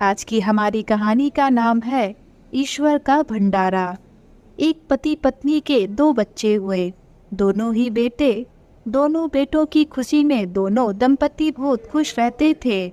आज की हमारी कहानी का नाम है ईश्वर का भंडारा। एक पति पत्नी के दो बच्चे हुए, दोनों ही बेटे। दोनों बेटों की खुशी में दोनों दंपति बहुत खुश रहते थे।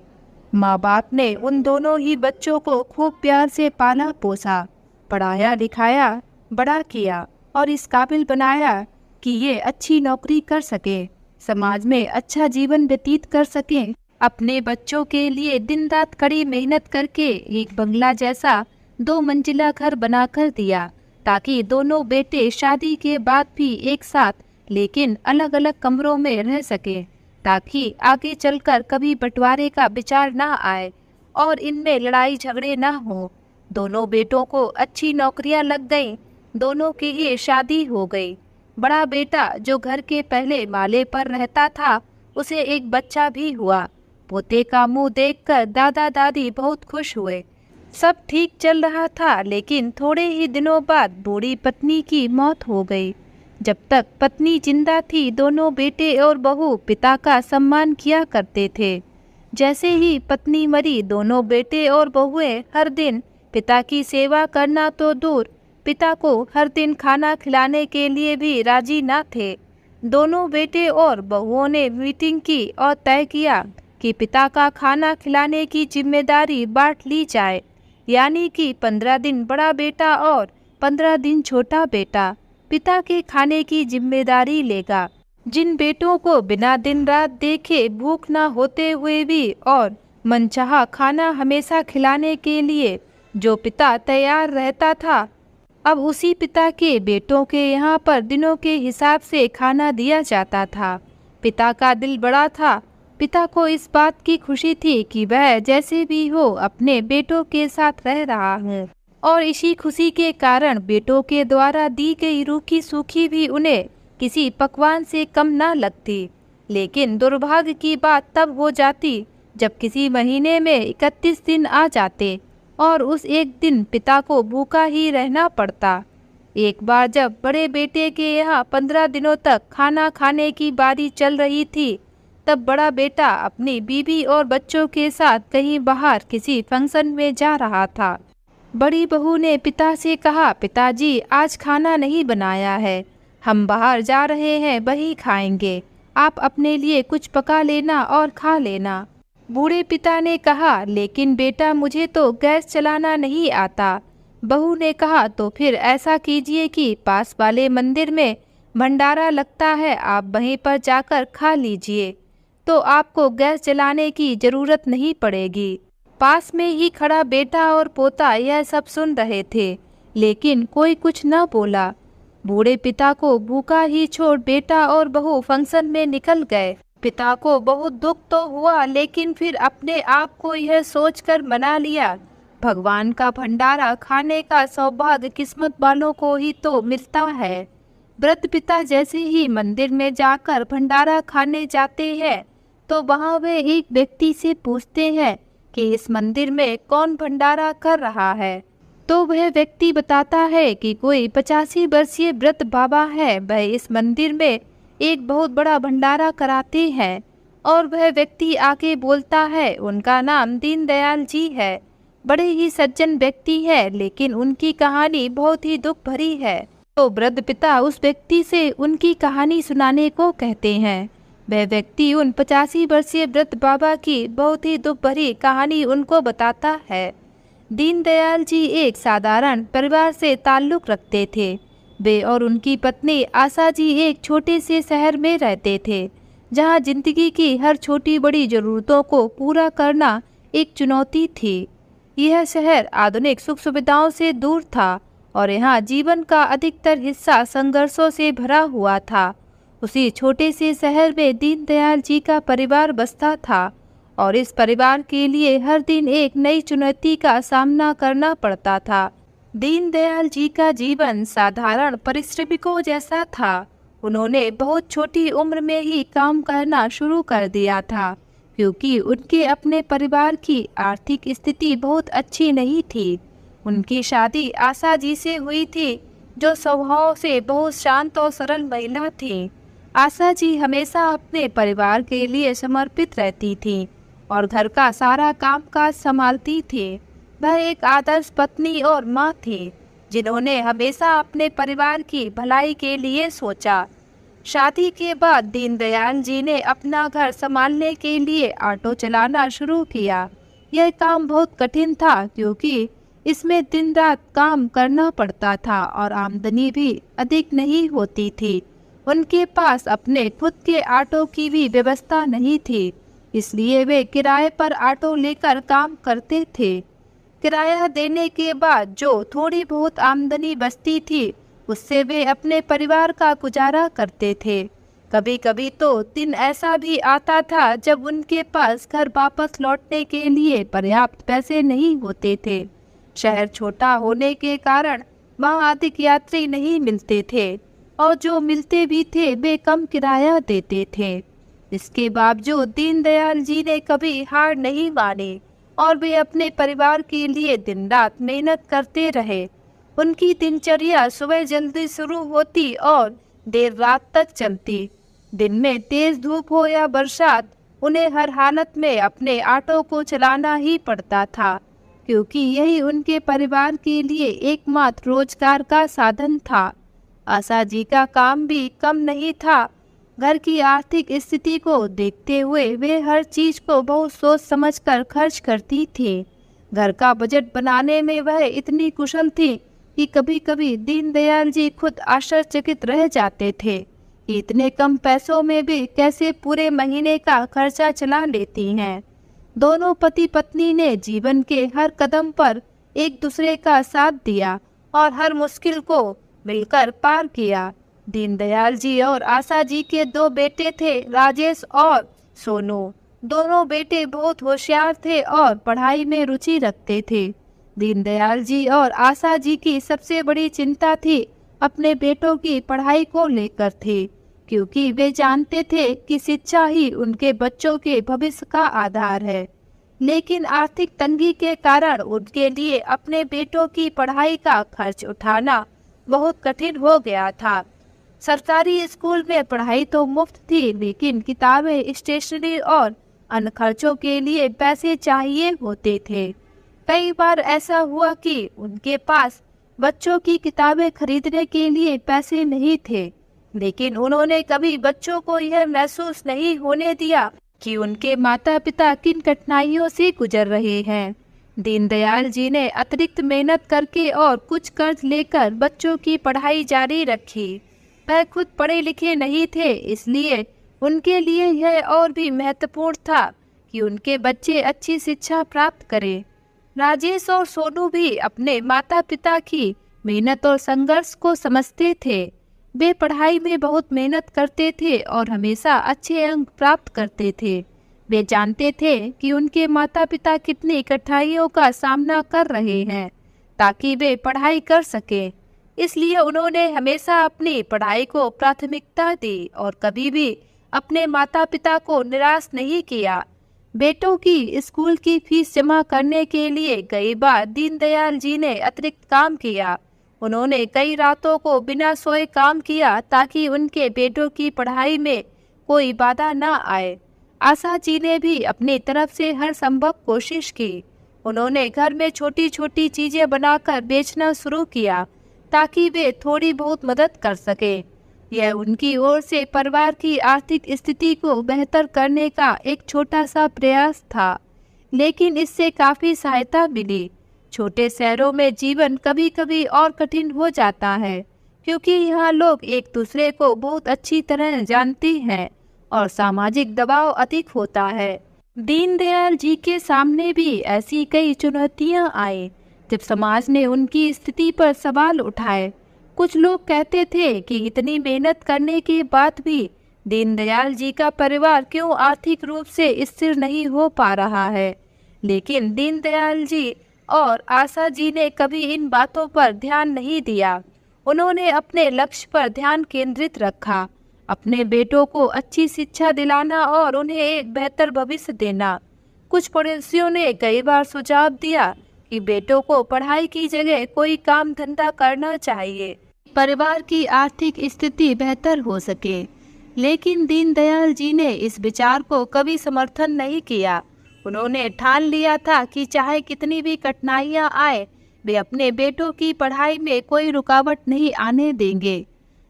माँ बाप ने उन दोनों ही बच्चों को खूब प्यार से पाला पोसा, पढ़ाया लिखाया, बड़ा किया और इस काबिल बनाया कि ये अच्छी नौकरी कर सके, समाज में अच्छा जीवन व्यतीत कर सके। अपने बच्चों के लिए दिन रात कड़ी मेहनत करके एक बंगला जैसा 2 मंजिला घर बनाकर दिया, ताकि दोनों बेटे शादी के बाद भी एक साथ लेकिन अलग अलग कमरों में रह सके, ताकि आगे चलकर कभी बंटवारे का विचार ना आए और इनमें लड़ाई झगड़े ना हो। दोनों बेटों को अच्छी नौकरियां लग गईं, दोनों की ही शादी हो गई। बड़ा बेटा जो घर के पहले माले पर रहता था, उसे एक बच्चा भी हुआ। पोते का मुंह देखकर दादा दादी बहुत खुश हुए। सब ठीक चल रहा था, लेकिन थोड़े ही दिनों बाद बूढ़ी पत्नी की मौत हो गई। जब तक पत्नी जिंदा थी, दोनों बेटे और बहू पिता का सम्मान किया करते थे। जैसे ही पत्नी मरी, दोनों बेटे और बहुएं हर दिन पिता की सेवा करना तो दूर, पिता को हर दिन खाना खिलाने के लिए भी राजी ना थे। दोनों बेटे और बहुओं ने मीटिंग की और तय किया कि पिता का खाना खिलाने की जिम्मेदारी बांट ली जाए, यानी कि 15 दिन बड़ा बेटा और 15 दिन छोटा बेटा पिता के खाने की जिम्मेदारी लेगा। जिन बेटों को बिना दिन रात देखे भूख ना होते हुए भी और मनचाहा खाना हमेशा खिलाने के लिए जो पिता तैयार रहता था, अब उसी पिता के बेटों के यहाँ पर दिनों के हिसाब से खाना दिया जाता था। पिता का दिल बड़ा था। पिता को इस बात की खुशी थी कि वह जैसे भी हो अपने बेटों के साथ रह रहा है, और इसी खुशी के कारण बेटों के द्वारा दी गई रूखी सूखी भी उन्हें किसी पकवान से कम ना लगती। लेकिन दुर्भाग्य की बात तब हो जाती जब किसी महीने में 31 दिन आ जाते और उस एक दिन पिता को भूखा ही रहना पड़ता। एक बार जब बड़े बेटे के यहाँ 15 दिनों तक खाना खाने की बारी चल रही थी, तब बड़ा बेटा अपनी बीवी और बच्चों के साथ कहीं बाहर किसी फंक्शन में जा रहा था। बड़ी बहू ने पिता से कहा, पिताजी आज खाना नहीं बनाया है, हम बाहर जा रहे हैं, वही खाएंगे, आप अपने लिए कुछ पका लेना और खा लेना। बूढ़े पिता ने कहा, लेकिन बेटा मुझे तो गैस चलाना नहीं आता। बहू ने कहा, तो फिर ऐसा कीजिए कि पास वाले मंदिर में भंडारा लगता है, आप वहीं पर जाकर खा लीजिए, तो आपको गैस जलाने की जरूरत नहीं पड़ेगी। पास में ही खड़ा बेटा और पोता यह सब सुन रहे थे, लेकिन कोई कुछ न बोला। बूढ़े पिता को भूखा ही छोड़ बेटा और बहू फंक्शन में निकल गए। पिता को बहुत दुख तो हुआ, लेकिन फिर अपने आप को यह सोचकर मना लिया, भगवान का भंडारा खाने का सौभाग्य किस्मत वालों को ही तो मिलता है। वृद्ध पिता जैसे ही मंदिर में जाकर भंडारा खाने जाते हैं, तो वहाँ वे एक व्यक्ति से पूछते हैं कि इस मंदिर में कौन भंडारा कर रहा है। तो वह व्यक्ति बताता है कि कोई 85 वर्षीय वृद्ध बाबा है, वह इस मंदिर में एक बहुत बड़ा भंडारा कराते हैं। और वह व्यक्ति आगे बोलता है, उनका नाम दीनदयाल जी है, बड़े ही सज्जन व्यक्ति है, लेकिन उनकी कहानी बहुत ही दुख भरी है। तो वृद्ध पिता उस व्यक्ति से उनकी कहानी सुनाने को कहते हैं। वह व्यक्ति उन 85 वर्षीय वृद्ध बाबा की बहुत ही दुख भरी कहानी उनको बताता है। दीनदयाल जी एक साधारण परिवार से ताल्लुक रखते थे। वे और उनकी पत्नी आशा जी एक छोटे से शहर में रहते थे, जहां जिंदगी की हर छोटी बड़ी जरूरतों को पूरा करना एक चुनौती थी। यह शहर आधुनिक सुख सुविधाओं से दूर था और यहाँ जीवन का अधिकतर हिस्सा संघर्षों से भरा हुआ था। उसी छोटे से शहर में दीनदयाल जी का परिवार बसता था, और इस परिवार के लिए हर दिन एक नई चुनौती का सामना करना पड़ता था। दीनदयाल जी का जीवन साधारण परिश्रमिकों जैसा था। उन्होंने बहुत छोटी उम्र में ही काम करना शुरू कर दिया था, क्योंकि उनके अपने परिवार की आर्थिक स्थिति बहुत अच्छी नहीं थी। उनकी शादी आशा जी से हुई थी, जो स्वभाव से बहुत शांत और सरल महिला थी। आशा जी हमेशा अपने परिवार के लिए समर्पित रहती थी और घर का सारा कामकाज संभालती थी। वह एक आदर्श पत्नी और माँ थी, जिन्होंने हमेशा अपने परिवार की भलाई के लिए सोचा। शादी के बाद दीनदयाल जी ने अपना घर संभालने के लिए ऑटो चलाना शुरू किया। यह काम बहुत कठिन था, क्योंकि इसमें दिन रात काम करना पड़ता था और आमदनी भी अधिक नहीं होती थी। उनके पास अपने खुद के ऑटो की भी व्यवस्था नहीं थी, इसलिए वे किराए पर ऑटो लेकर काम करते थे। किराया देने के बाद जो थोड़ी बहुत आमदनी बचती थी, उससे वे अपने परिवार का गुजारा करते थे। कभी कभी तो दिन ऐसा भी आता था जब उनके पास घर वापस लौटने के लिए पर्याप्त पैसे नहीं होते थे। शहर छोटा होने के कारण वहाँ अधिक यात्री नहीं मिलते थे, और जो मिलते भी थे वे कम किराया देते थे। इसके बावजूद दीनदयाल जी ने कभी हार नहीं मानी और वे अपने परिवार के लिए दिन रात मेहनत करते रहे। उनकी दिनचर्या सुबह जल्दी शुरू होती और देर रात तक चलती। दिन में तेज धूप हो या बरसात, उन्हें हर हालत में अपने ऑटो को चलाना ही पड़ता था, क्योंकि यही उनके परिवार के लिए एकमात्र रोजगार का साधन था। आशा जी का काम भी कम नहीं था। घर की आर्थिक स्थिति को देखते हुए वे हर चीज को बहुत सोच समझकर खर्च करती थी। घर का बजट बनाने में वह इतनी कुशल थी कि कभी कभी दीनदयाल जी खुद आश्चर्यचकित रह जाते थे कि इतने कम पैसों में भी कैसे पूरे महीने का खर्चा चला लेती हैं। दोनों पति पत्नी ने जीवन के हर कदम पर एक दूसरे का साथ दिया और हर मुश्किल को मिलकर पार किया। दीनदयाल जी और आशा जी के दो बेटे थे, राजेश और सोनू। दोनों बेटे बहुत होशियार थे और पढ़ाई में रुचि रखते थे। दीनदयाल जी और आशा जी की सबसे बड़ी चिंता थी अपने बेटों की पढ़ाई को लेकर थी, क्योंकि वे जानते थे कि शिक्षा ही उनके बच्चों के भविष्य का आधार है। लेकिन आर्थिक तंगी के कारण उनके लिए अपने बेटों की पढ़ाई का खर्च उठाना बहुत कठिन हो गया था। सरकारी स्कूल में पढ़ाई तो मुफ्त थी, लेकिन किताबें, स्टेशनरी और अन्य खर्चों के लिए पैसे चाहिए होते थे। कई बार ऐसा हुआ कि उनके पास बच्चों की किताबें खरीदने के लिए पैसे नहीं थे, लेकिन उन्होंने कभी बच्चों को यह महसूस नहीं होने दिया कि उनके माता पिता किन कठिनाइयों से गुजर रहे हैं। दीनदयाल जी ने अतिरिक्त मेहनत करके और कुछ कर्ज लेकर बच्चों की पढ़ाई जारी रखी। वह खुद पढ़े लिखे नहीं थे, इसलिए उनके लिए यह और भी महत्वपूर्ण था कि उनके बच्चे अच्छी शिक्षा प्राप्त करें। राजेश और सोनू भी अपने माता पिता की मेहनत और संघर्ष को समझते थे। वे पढ़ाई में बहुत मेहनत करते थे और हमेशा अच्छे अंक प्राप्त करते थे। वे जानते थे कि उनके माता पिता कितनी कठिनाइयों का सामना कर रहे हैं ताकि वे पढ़ाई कर सकें। इसलिए उन्होंने हमेशा अपनी पढ़ाई को प्राथमिकता दी और कभी भी अपने माता पिता को निराश नहीं किया। बेटों की स्कूल की फीस जमा करने के लिए कई बार दीनदयाल जी ने अतिरिक्त काम किया। उन्होंने कई रातों को बिना सोए काम किया ताकि उनके बेटों की पढ़ाई में कोई बाधा न आए। आशा जी ने भी अपनी तरफ से हर संभव कोशिश की। उन्होंने घर में छोटी छोटी चीजें बनाकर बेचना शुरू किया ताकि वे थोड़ी बहुत मदद कर सके। यह उनकी ओर से परिवार की आर्थिक स्थिति को बेहतर करने का एक छोटा सा प्रयास था, लेकिन इससे काफी सहायता मिली। छोटे शहरों में जीवन कभी कभी और कठिन हो जाता है, क्योंकि यहाँ लोग एक दूसरे को बहुत अच्छी तरह जानते हैं और सामाजिक दबाव अधिक होता है। दीनदयाल जी के सामने भी ऐसी कई चुनौतियाँ आई जब समाज ने उनकी स्थिति पर सवाल उठाए। कुछ लोग कहते थे कि इतनी मेहनत करने के बाद भी दीनदयाल जी का परिवार क्यों आर्थिक रूप से स्थिर नहीं हो पा रहा है, लेकिन दीनदयाल जी और आशा जी ने कभी इन बातों पर ध्यान नहीं दिया। उन्होंने अपने लक्ष्य पर ध्यान केंद्रित रखा, अपने बेटों को अच्छी शिक्षा दिलाना और उन्हें एक बेहतर भविष्य देना। कुछ पड़ोसियों ने कई बार सुझाव दिया कि बेटों को पढ़ाई की जगह कोई काम धंधा करना चाहिए, परिवार की आर्थिक स्थिति बेहतर हो सके, लेकिन दीनदयाल जी ने इस विचार को कभी समर्थन नहीं किया। उन्होंने ठान लिया था कि चाहे कितनी भी कठिनाइयां आए, वे अपने बेटों की पढ़ाई में कोई रुकावट नहीं आने देंगे।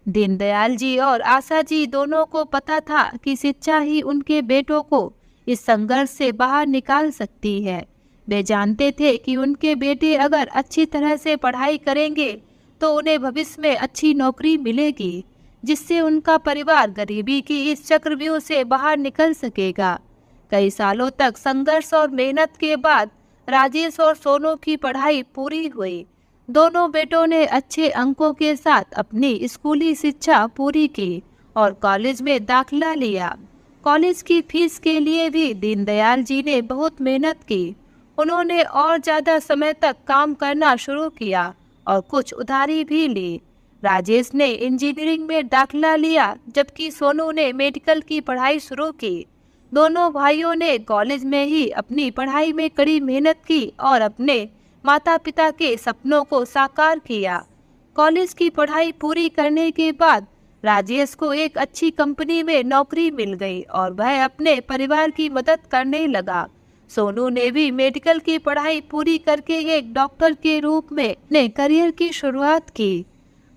दीनदयाल जी और आशा जी दोनों को पता था कि शिक्षा ही उनके बेटों को इस संघर्ष से बाहर निकाल सकती है। वे जानते थे कि उनके बेटे अगर अच्छी तरह से पढ़ाई करेंगे तो उन्हें भविष्य में अच्छी नौकरी मिलेगी, जिससे उनका परिवार गरीबी की इस चक्रव्यूह से बाहर निकल सकेगा। कई सालों तक संघर्ष और मेहनत के बाद राजेश और सोनू की पढ़ाई पूरी हुई। दोनों बेटों ने अच्छे अंकों के साथ अपनी स्कूली शिक्षा पूरी की और कॉलेज में दाखिला लिया। कॉलेज की फीस के लिए भी दीनदयाल जी ने बहुत मेहनत की। उन्होंने और ज़्यादा समय तक काम करना शुरू किया और कुछ उधारी भी ली। राजेश ने इंजीनियरिंग में दाखिला लिया, जबकि सोनू ने मेडिकल की पढ़ाई शुरू की। दोनों भाइयों ने कॉलेज में ही अपनी पढ़ाई में कड़ी मेहनत की और अपने माता पिता के सपनों को साकार किया। कॉलेज की पढ़ाई पूरी करने के बाद राजेश को एक अच्छी कंपनी में नौकरी मिल गई और वह अपने परिवार की मदद करने लगा। सोनू ने भी मेडिकल की पढ़ाई पूरी करके एक डॉक्टर के रूप में अपने करियर की शुरुआत की।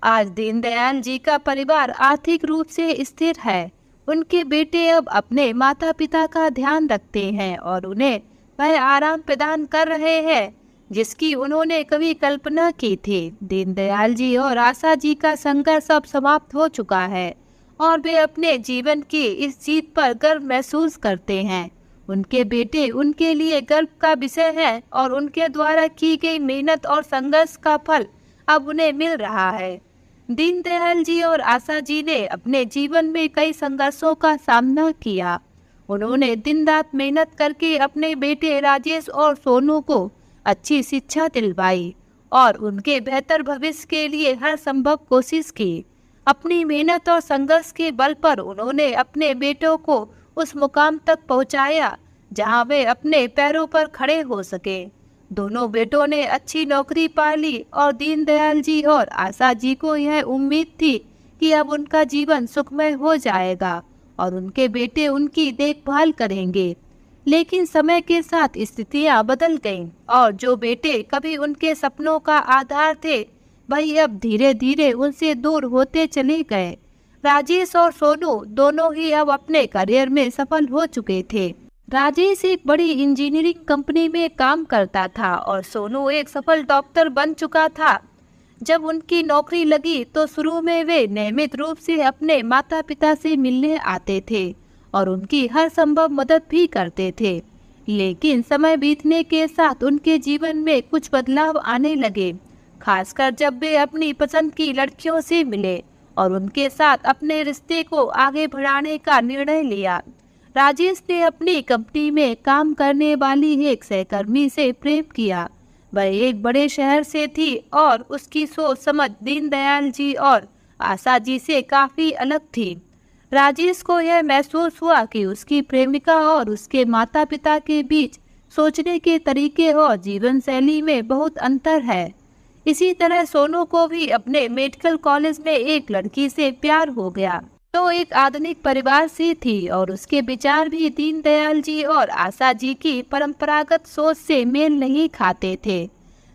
आज दीनदयाल जी का परिवार आर्थिक रूप से स्थिर है। उनके बेटे अब अपने माता पिता का ध्यान रखते हैं और उन्हें वह आराम प्रदान कर रहे हैं जिसकी उन्होंने कभी कल्पना की थी। दीनदयाल जी और आशा जी का संघर्ष अब समाप्त हो चुका है और वे अपने जीवन की इस जीत पर गर्व महसूस करते हैं। उनके बेटे उनके लिए गर्व का विषय है और उनके द्वारा की गई मेहनत और संघर्ष का फल अब उन्हें मिल रहा है। दीनदयाल जी और आशा जी ने अपने जीवन में कई संघर्षों का सामना किया। उन्होंने दिन रात मेहनत करके अपने बेटे राजेश और सोनू को अच्छी शिक्षा दिलवाई और उनके बेहतर भविष्य के लिए हर संभव कोशिश की। अपनी मेहनत और संघर्ष के बल पर उन्होंने अपने बेटों को उस मुकाम तक पहुंचाया जहां वे अपने पैरों पर खड़े हो सके। दोनों बेटों ने अच्छी नौकरी पा ली और दीनदयाल जी और आशा जी को यह उम्मीद थी कि अब उनका जीवन सुखमय हो जाएगा और उनके बेटे उनकी देखभाल करेंगे। लेकिन समय के साथ स्थितियां बदल गईं और जो बेटे कभी उनके सपनों का आधार थे, वही अब धीरे धीरे उनसे दूर होते चले गए। राजेश और सोनू दोनों ही अब अपने करियर में सफल हो चुके थे। राजेश एक बड़ी इंजीनियरिंग कंपनी में काम करता था और सोनू एक सफल डॉक्टर बन चुका था। जब उनकी नौकरी लगी तो शुरू में वे नियमित रूप से अपने माता पिता से मिलने आते थे और उनकी हर संभव मदद भी करते थे। लेकिन समय बीतने के साथ उनके जीवन में कुछ बदलाव आने लगे, खासकर जब वे अपनी पसंद की लड़कियों से मिले और उनके साथ अपने रिश्ते को आगे बढ़ाने का निर्णय लिया। राजेश ने अपनी कंपनी में काम करने वाली एक सहकर्मी से प्रेम किया। वह एक बड़े शहर से थी और उसकी सोच समझ दीनदयाल जी और आशा जी से काफी अलग थी। राजेश को यह महसूस हुआ कि उसकी प्रेमिका और उसके माता पिता के बीच सोचने के तरीके और जीवन शैली में बहुत अंतर है। इसी तरह सोनू को भी अपने मेडिकल कॉलेज में एक लड़की से प्यार हो गया तो एक आधुनिक परिवार से थी और उसके विचार भी दीनदयाल जी और आशा जी की परंपरागत सोच से मेल नहीं खाते थे।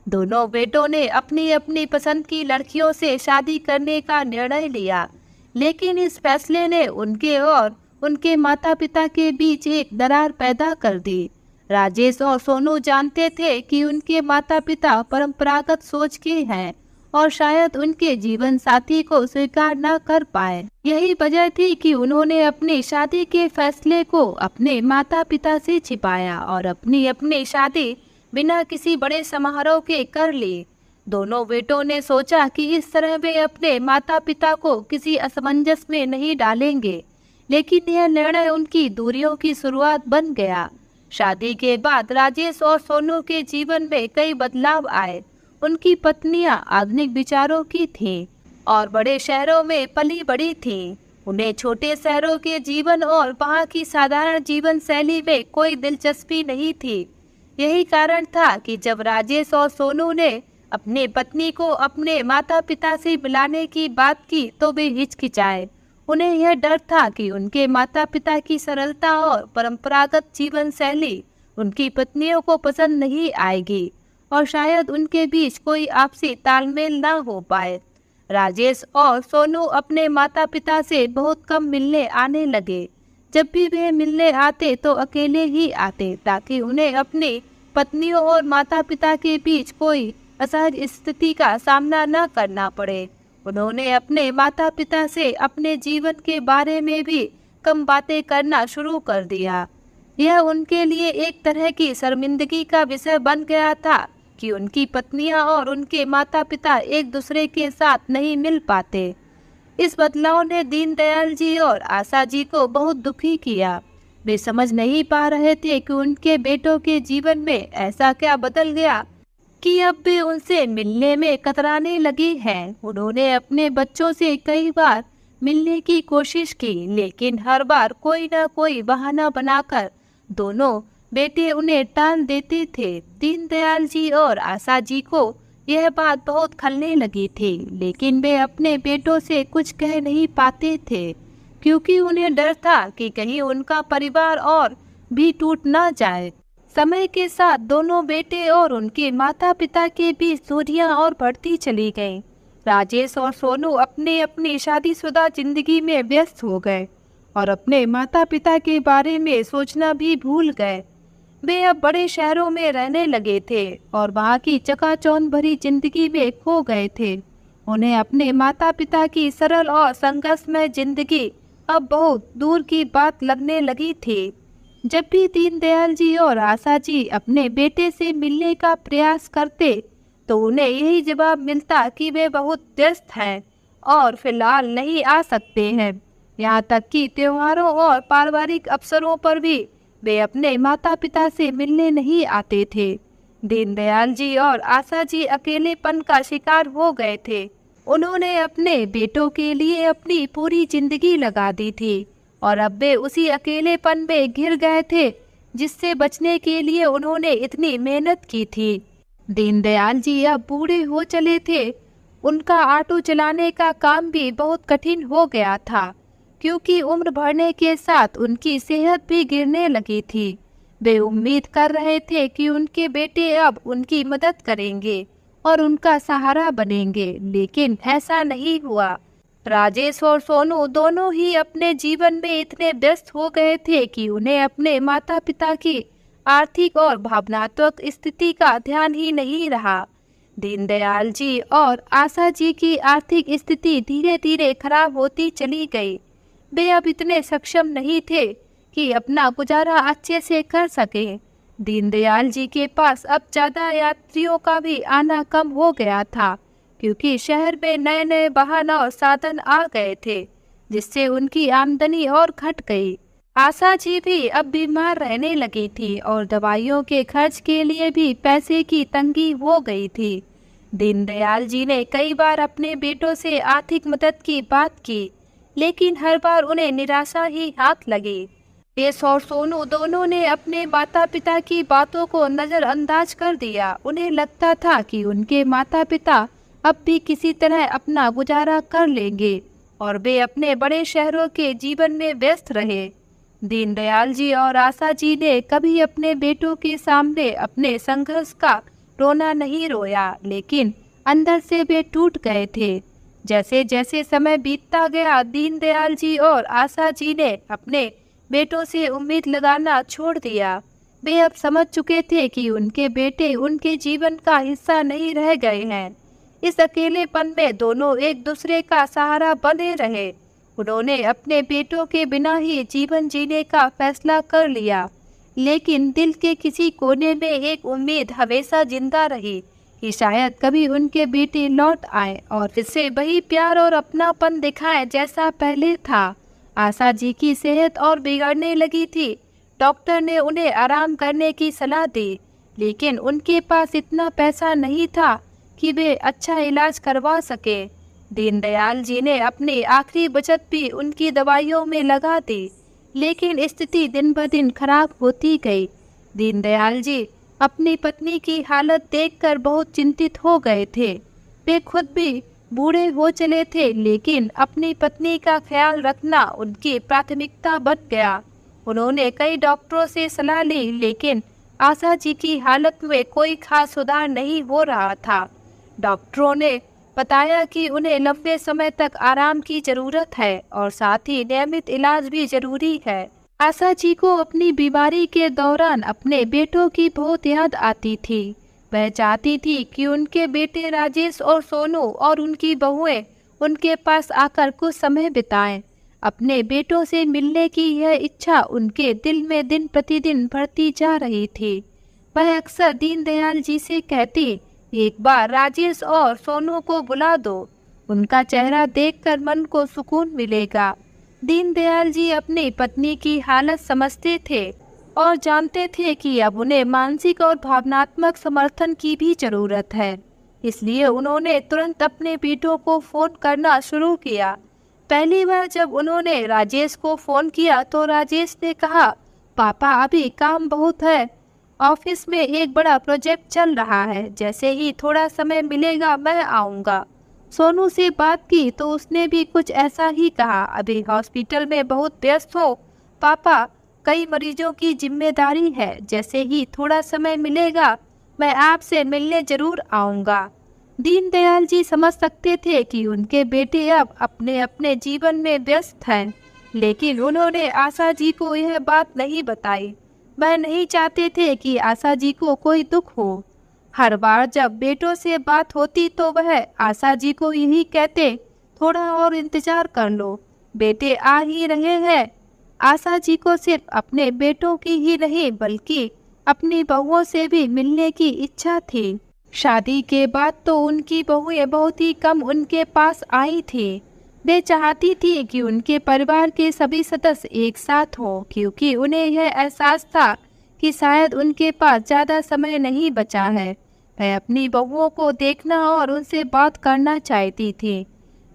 दोनों बेटों ने अपनी अपनी पसंद की लड़कियों से शादी करने का निर्णय लिया, लेकिन इस फैसले ने उनके और उनके माता पिता के बीच एक दरार पैदा कर दी। राजेश और सोनू जानते थे कि उनके माता पिता परंपरागत सोच के हैं और शायद उनके जीवन साथी को स्वीकार न कर पाए। यही वजह थी कि उन्होंने अपनी शादी के फैसले को अपने माता पिता से छिपाया और अपनी शादी बिना किसी बड़े समारोह के कर ली। दोनों बेटों ने सोचा कि इस तरह वे अपने माता पिता को किसी असमंजस में नहीं डालेंगे, लेकिन यह निर्णय उनकी दूरियों की शुरुआत बन गया। शादी के बाद राजेश और सोनू के जीवन में कई बदलाव आए। उनकी पत्नियां आधुनिक विचारों की थीं और बड़े शहरों में पली बड़ी थीं। उन्हें छोटे शहरों के जीवन और वहां की साधारण जीवन शैली में कोई दिलचस्पी नहीं थी। यही कारण था कि जब राजेश और सोनू ने अपने पत्नी को अपने माता पिता से मिलाने की बात की तो वे हिचकिचाए। उन्हें यह डर था कि उनके माता पिता की सरलता और परंपरागत जीवन शैली उनकी पत्नियों को पसंद नहीं आएगी और शायद उनके बीच कोई आपसी तालमेल ना हो पाए। राजेश और सोनू अपने माता पिता से बहुत कम मिलने आने लगे। जब भी वे मिलने आते तो अकेले ही आते, ताकि उन्हें अपनी पत्नियों और माता पिता के बीच कोई असहज स्थिति का सामना न करना पड़े। उन्होंने अपने माता पिता से अपने जीवन के बारे में भी कम बातें करना शुरू कर दिया। यह उनके लिए एक तरह की शर्मिंदगी का विषय बन गया था कि उनकी पत्नियां और उनके माता पिता एक दूसरे के साथ नहीं मिल पाते। इस बदलाव ने दीनदयाल जी और आशा जी को बहुत दुखी किया। वे समझ नहीं पा रहे थे कि उनके बेटों के जीवन में ऐसा क्या बदल गया कि अब वे उनसे मिलने में कतराने लगे हैं। उन्होंने अपने बच्चों से कई बार मिलने की कोशिश की, लेकिन हर बार कोई न कोई बहाना बनाकर दोनों बेटे उन्हें टाल देते थे। दीनदयाल जी और आशा जी को यह बात बहुत खलने लगी थी, लेकिन वे अपने बेटों से कुछ कह नहीं पाते थे, क्योंकि उन्हें डर था कि कहीं उनका परिवार और भी टूट ना जाए। समय के साथ दोनों बेटे और उनके माता पिता के बीच दूरियां और बढ़ती चली गईं। राजेश और सोनू अपने अपनी शादीशुदा जिंदगी में व्यस्त हो गए और अपने माता पिता के बारे में सोचना भी भूल गए। वे अब बड़े शहरों में रहने लगे थे और वहाँ की चकाचौंध भरी जिंदगी में खो गए थे। उन्हें अपने माता पिता की सरल और संघर्षमय जिंदगी अब बहुत दूर की बात लगने लगी थी। जब भी दीनदयाल जी और आशा जी अपने बेटे से मिलने का प्रयास करते तो उन्हें यही जवाब मिलता कि वे बहुत व्यस्त हैं और फिलहाल नहीं आ सकते हैं। यहाँ तक कि त्योहारों और पारिवारिक अवसरों पर भी वे अपने माता पिता से मिलने नहीं आते थे। दीनदयाल जी और आशा जी अकेलेपन का शिकार हो गए थे। उन्होंने अपने बेटों के लिए अपनी पूरी जिंदगी लगा दी थी और अब वे उसी अकेलेपन में घिर गए थे जिससे बचने के लिए उन्होंने इतनी मेहनत की थी। दीनदयाल जी अब बूढ़े हो चले थे। उनका ऑटो चलाने का काम भी बहुत कठिन हो गया था, क्योंकि उम्र बढ़ने के साथ उनकी सेहत भी गिरने लगी थी। वे उम्मीद कर रहे थे कि उनके बेटे अब उनकी मदद करेंगे और उनका सहारा बनेंगे, लेकिन ऐसा नहीं हुआ। राजेश और सोनू दोनों ही अपने जीवन में इतने व्यस्त हो गए थे कि उन्हें अपने माता पिता की आर्थिक और भावनात्मक स्थिति का ध्यान ही नहीं रहा। दीनदयाल जी और आशा जी की आर्थिक स्थिति धीरे धीरे खराब होती चली गई। वे अब इतने सक्षम नहीं थे कि अपना गुजारा अच्छे से कर सकें। दीनदयाल जी के पास अब ज़्यादा यात्रियों का भी आना कम हो गया था, क्योंकि शहर में नए नए वाहन और साधन आ गए थे, जिससे उनकी आमदनी और घट गई। आशा जी भी अब बीमार रहने लगी थी और दवाइयों के खर्च के लिए भी पैसे की तंगी हो गई थी। दीनदयाल जी ने कई बार अपने बेटों से आर्थिक मदद की बात की, लेकिन हर बार उन्हें निराशा ही हाथ लगी। राजेश और सोनू दोनों ने अपने माता पिता की बातों को नज़रअंदाज कर दिया। उन्हें लगता था कि उनके माता पिता अब भी किसी तरह अपना गुजारा कर लेंगे और वे अपने बड़े शहरों के जीवन में व्यस्त रहे। दीनदयाल जी और आशा जी ने कभी अपने बेटों के सामने अपने संघर्ष का रोना नहीं रोया, लेकिन अंदर से वे टूट गए थे। जैसे जैसे समय बीतता गया, दीनदयाल जी और आशा जी ने अपने बेटों से उम्मीद लगाना छोड़ दिया। वे अब समझ चुके थे कि उनके बेटे उनके जीवन का हिस्सा नहीं रह गए हैं। इस अकेलेपन में दोनों एक दूसरे का सहारा बने रहे। उन्होंने अपने बेटों के बिना ही जीवन जीने का फैसला कर लिया, लेकिन दिल के किसी कोने में एक उम्मीद हमेशा जिंदा रही कि शायद कभी उनके बेटे लौट आए और इससे वही प्यार और अपनापन दिखाए जैसा पहले था। आशा जी की सेहत और बिगड़ने लगी थी। डॉक्टर ने उन्हें आराम करने की सलाह दी, लेकिन उनके पास इतना पैसा नहीं था कि वे अच्छा इलाज करवा सके। दीनदयाल जी ने अपनी आखिरी बचत भी उनकी दवाइयों में लगा दी, लेकिन स्थिति दिन ब दिन खराब होती गई। दीनदयाल जी अपनी पत्नी की हालत देखकर बहुत चिंतित हो गए थे। वे खुद भी बूढ़े हो चले थे, लेकिन अपनी पत्नी का ख्याल रखना उनकी प्राथमिकता बन गया। उन्होंने कई डॉक्टरों से सलाह ली, लेकिन आशा जी की हालत में कोई खास सुधार नहीं हो रहा था। डॉक्टरों ने बताया कि उन्हें लंबे समय तक आराम की जरूरत है और साथ ही नियमित इलाज भी जरूरी है। आशा जी को अपनी बीमारी के दौरान अपने बेटों की बहुत याद आती थी। वह चाहती थी कि उनके बेटे राजेश और सोनू और उनकी बहुएं उनके पास आकर कुछ समय बिताएं। अपने बेटों से मिलने की यह इच्छा उनके दिल में दिन प्रतिदिन बढ़ती जा रही थी। वह अक्सर दीनदयाल जी से कहती, एक बार राजेश और सोनू को बुला दो, उनका चेहरा देखकर मन को सुकून मिलेगा। दीनदयाल जी अपनी पत्नी की हालत समझते थे और जानते थे कि अब उन्हें मानसिक और भावनात्मक समर्थन की भी जरूरत है। इसलिए उन्होंने तुरंत अपने बेटों को फोन करना शुरू किया। पहली बार जब उन्होंने राजेश को फोन किया तो राजेश ने कहा, पापा अभी काम बहुत है, ऑफिस में एक बड़ा प्रोजेक्ट चल रहा है, जैसे ही थोड़ा समय मिलेगा मैं आऊँगा। सोनू से बात की तो उसने भी कुछ ऐसा ही कहा, अभी हॉस्पिटल में बहुत व्यस्त हो पापा, कई मरीजों की जिम्मेदारी है, जैसे ही थोड़ा समय मिलेगा मैं आपसे मिलने जरूर आऊँगा। दीनदयाल जी समझ सकते थे कि उनके बेटे अब अपने अपने जीवन में व्यस्त हैं, लेकिन उन्होंने आशा जी को यह बात नहीं बताई। वह नहीं चाहते थे कि आशा जी को कोई दुख हो। हर बार जब बेटों से बात होती तो वह आशा जी को यही कहते, थोड़ा और इंतजार कर लो, बेटे आ ही रहे हैं। आशा जी को सिर्फ अपने बेटों की ही नहीं बल्कि अपनी बहुओं से भी मिलने की इच्छा थी। शादी के बाद तो उनकी बहुएं बहुत ही कम उनके पास आई थी। वे चाहती थी कि उनके परिवार के सभी सदस्य एक साथ हों, क्योंकि उन्हें यह एहसास था कि शायद उनके पास ज़्यादा समय नहीं बचा है। वह अपनी बहुओं को देखना और उनसे बात करना चाहती थी,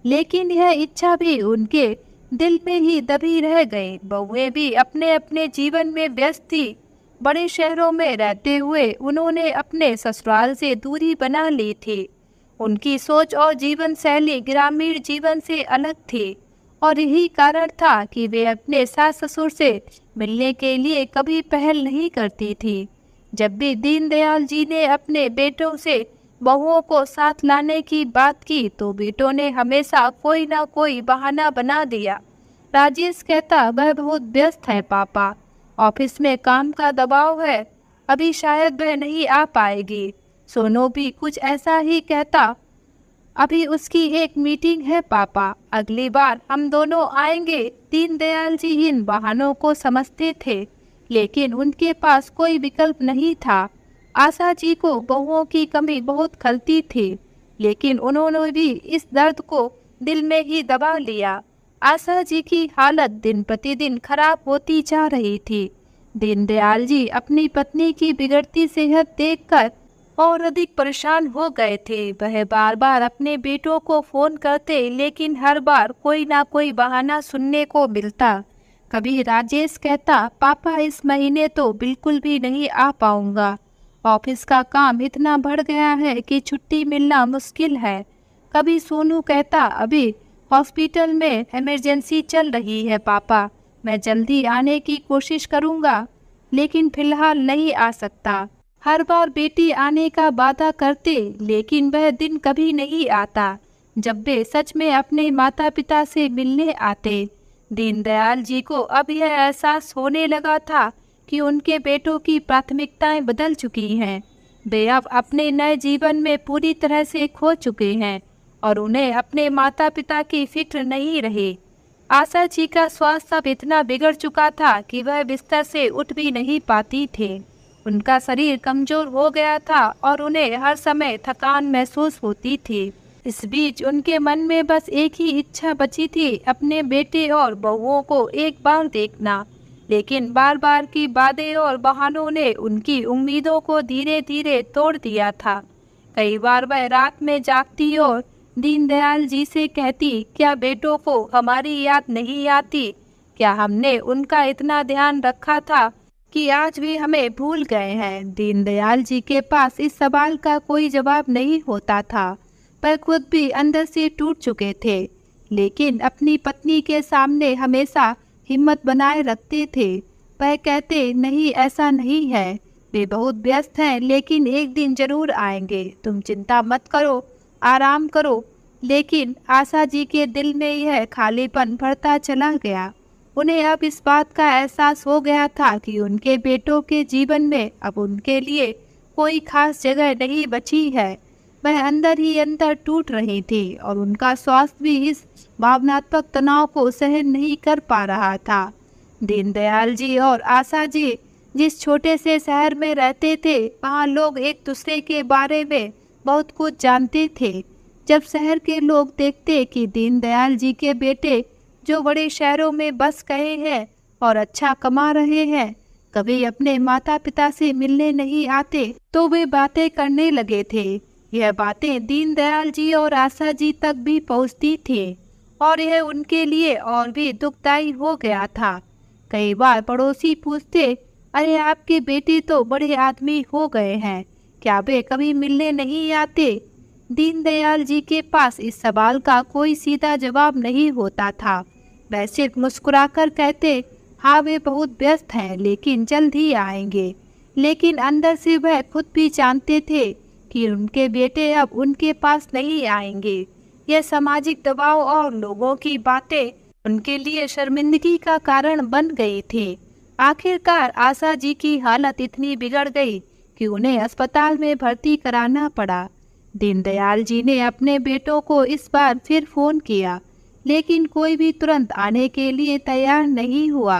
लेकिन यह इच्छा भी उनके दिल में ही दबी रह गई। बहुएं भी अपने अपने जीवन में व्यस्त थी। बड़े शहरों में रहते हुए उन्होंने अपने ससुराल से दूरी बना ली थी। उनकी सोच और जीवन शैली ग्रामीण जीवन से अलग थी और यही कारण था कि वे अपने सास ससुर से मिलने के लिए कभी पहल नहीं करती थी। जब भी दीनदयाल जी ने अपने बेटों से बहुओं को साथ लाने की बात की तो बेटों ने हमेशा कोई ना कोई बहाना बना दिया। राजेश कहता, वह बहुत व्यस्त है पापा, ऑफिस में काम का दबाव है, अभी शायद वह नहीं आ पाएगी। सोनू भी कुछ ऐसा ही कहता, अभी उसकी एक मीटिंग है पापा, अगली बार हम दोनों आएंगे। दीनदयाल जी इन बहानों को समझते थे, लेकिन उनके पास कोई विकल्प नहीं था। आशा जी को बहुओं की कमी बहुत खलती थी, लेकिन उन्होंने भी इस दर्द को दिल में ही दबा लिया। आशा जी की हालत दिन प्रतिदिन खराब होती जा रही थी। दीनदयाल जी अपनी पत्नी की बिगड़ती सेहत देखकर और अधिक परेशान हो गए थे। वह बार बार अपने बेटों को फोन करते, लेकिन हर बार कोई ना कोई बहाना सुनने को मिलता। कभी राजेश कहता, पापा इस महीने तो बिल्कुल भी नहीं आ पाऊंगा, ऑफिस का काम इतना बढ़ गया है कि छुट्टी मिलना मुश्किल है। कभी सोनू कहता, अभी हॉस्पिटल में इमरजेंसी चल रही है पापा, मैं जल्दी आने की कोशिश करूंगा, लेकिन फिलहाल नहीं आ सकता। हर बार बेटी आने का वादा करते, लेकिन वह दिन कभी नहीं आता जब वे सच में अपने माता पिता से मिलने आते। दीनदयाल जी को अब यह एहसास होने लगा था कि उनके बेटों की प्राथमिकताएं बदल चुकी हैं। वे अब अपने नए जीवन में पूरी तरह से खो चुके हैं और उन्हें अपने माता पिता की फिक्र नहीं रही। आशा जी का स्वास्थ्य अब इतना बिगड़ चुका था कि वह बिस्तर से उठ भी नहीं पाती थे। उनका शरीर कमजोर हो गया था और उन्हें हर समय थकान महसूस होती थी। इस बीच उनके मन में बस एक ही इच्छा बची थी, अपने बेटे और बहुओं को एक बार देखना। लेकिन बार बार की बातें और बहानों ने उनकी उम्मीदों को धीरे धीरे तोड़ दिया था। कई बार वह रात में जागती और दीनदयाल जी से कहती, क्या बेटों को हमारी याद नहीं आती? क्या हमने उनका इतना ध्यान रखा था कि आज भी हमें भूल गए हैं? दीनदयाल जी के पास इस सवाल का कोई जवाब नहीं होता था। वह खुद भी अंदर से टूट चुके थे, लेकिन अपनी पत्नी के सामने हमेशा हिम्मत बनाए रखते थे। वह कहते, नहीं ऐसा नहीं है, वे बहुत व्यस्त हैं, लेकिन एक दिन जरूर आएंगे। तुम चिंता मत करो, आराम करो। लेकिन आशा जी के दिल में यह खालीपन भरता चला गया। उन्हें अब इस बात का एहसास हो गया था कि उनके बेटों के जीवन में अब उनके लिए कोई खास जगह नहीं बची है। वह अंदर ही अंदर टूट रही थी और उनका स्वास्थ्य भी इस भावनात्मक तनाव को सहन नहीं कर पा रहा था। दीनदयाल जी और आशा जी जिस छोटे से शहर में रहते थे, वहाँ लोग एक दूसरे के बारे में बहुत कुछ जानते थे। जब शहर के लोग देखते कि दीनदयाल जी के बेटे जो बड़े शहरों में बस गए हैं और अच्छा कमा रहे हैं, कभी अपने माता पिता से मिलने नहीं आते, तो वे बातें करने लगे थे। यह बातें दीनदयाल जी और आशा जी तक भी पहुंचती थी और यह उनके लिए और भी दुखदायी हो गया था। कई बार पड़ोसी पूछते, अरे आपके बेटे तो बड़े आदमी हो गए हैं, क्या वे कभी मिलने नहीं आते? दीनदयाल जी के पास इस सवाल का कोई सीधा जवाब नहीं होता था। वह सिर्फ मुस्कुराकर कहते, हाँ वे बहुत व्यस्त हैं, लेकिन जल्द ही आएंगे। लेकिन अंदर से वह खुद भी जानते थे कि उनके बेटे अब उनके पास नहीं आएंगे। यह सामाजिक दबाव और लोगों की बातें उनके लिए शर्मिंदगी का कारण बन गई थी। आखिरकार आशा जी की हालत इतनी बिगड़ गई कि उन्हें अस्पताल में भर्ती कराना पड़ा। दीनदयाल जी ने अपने बेटों को इस बार फिर फोन किया, लेकिन कोई भी तुरंत आने के लिए तैयार नहीं हुआ।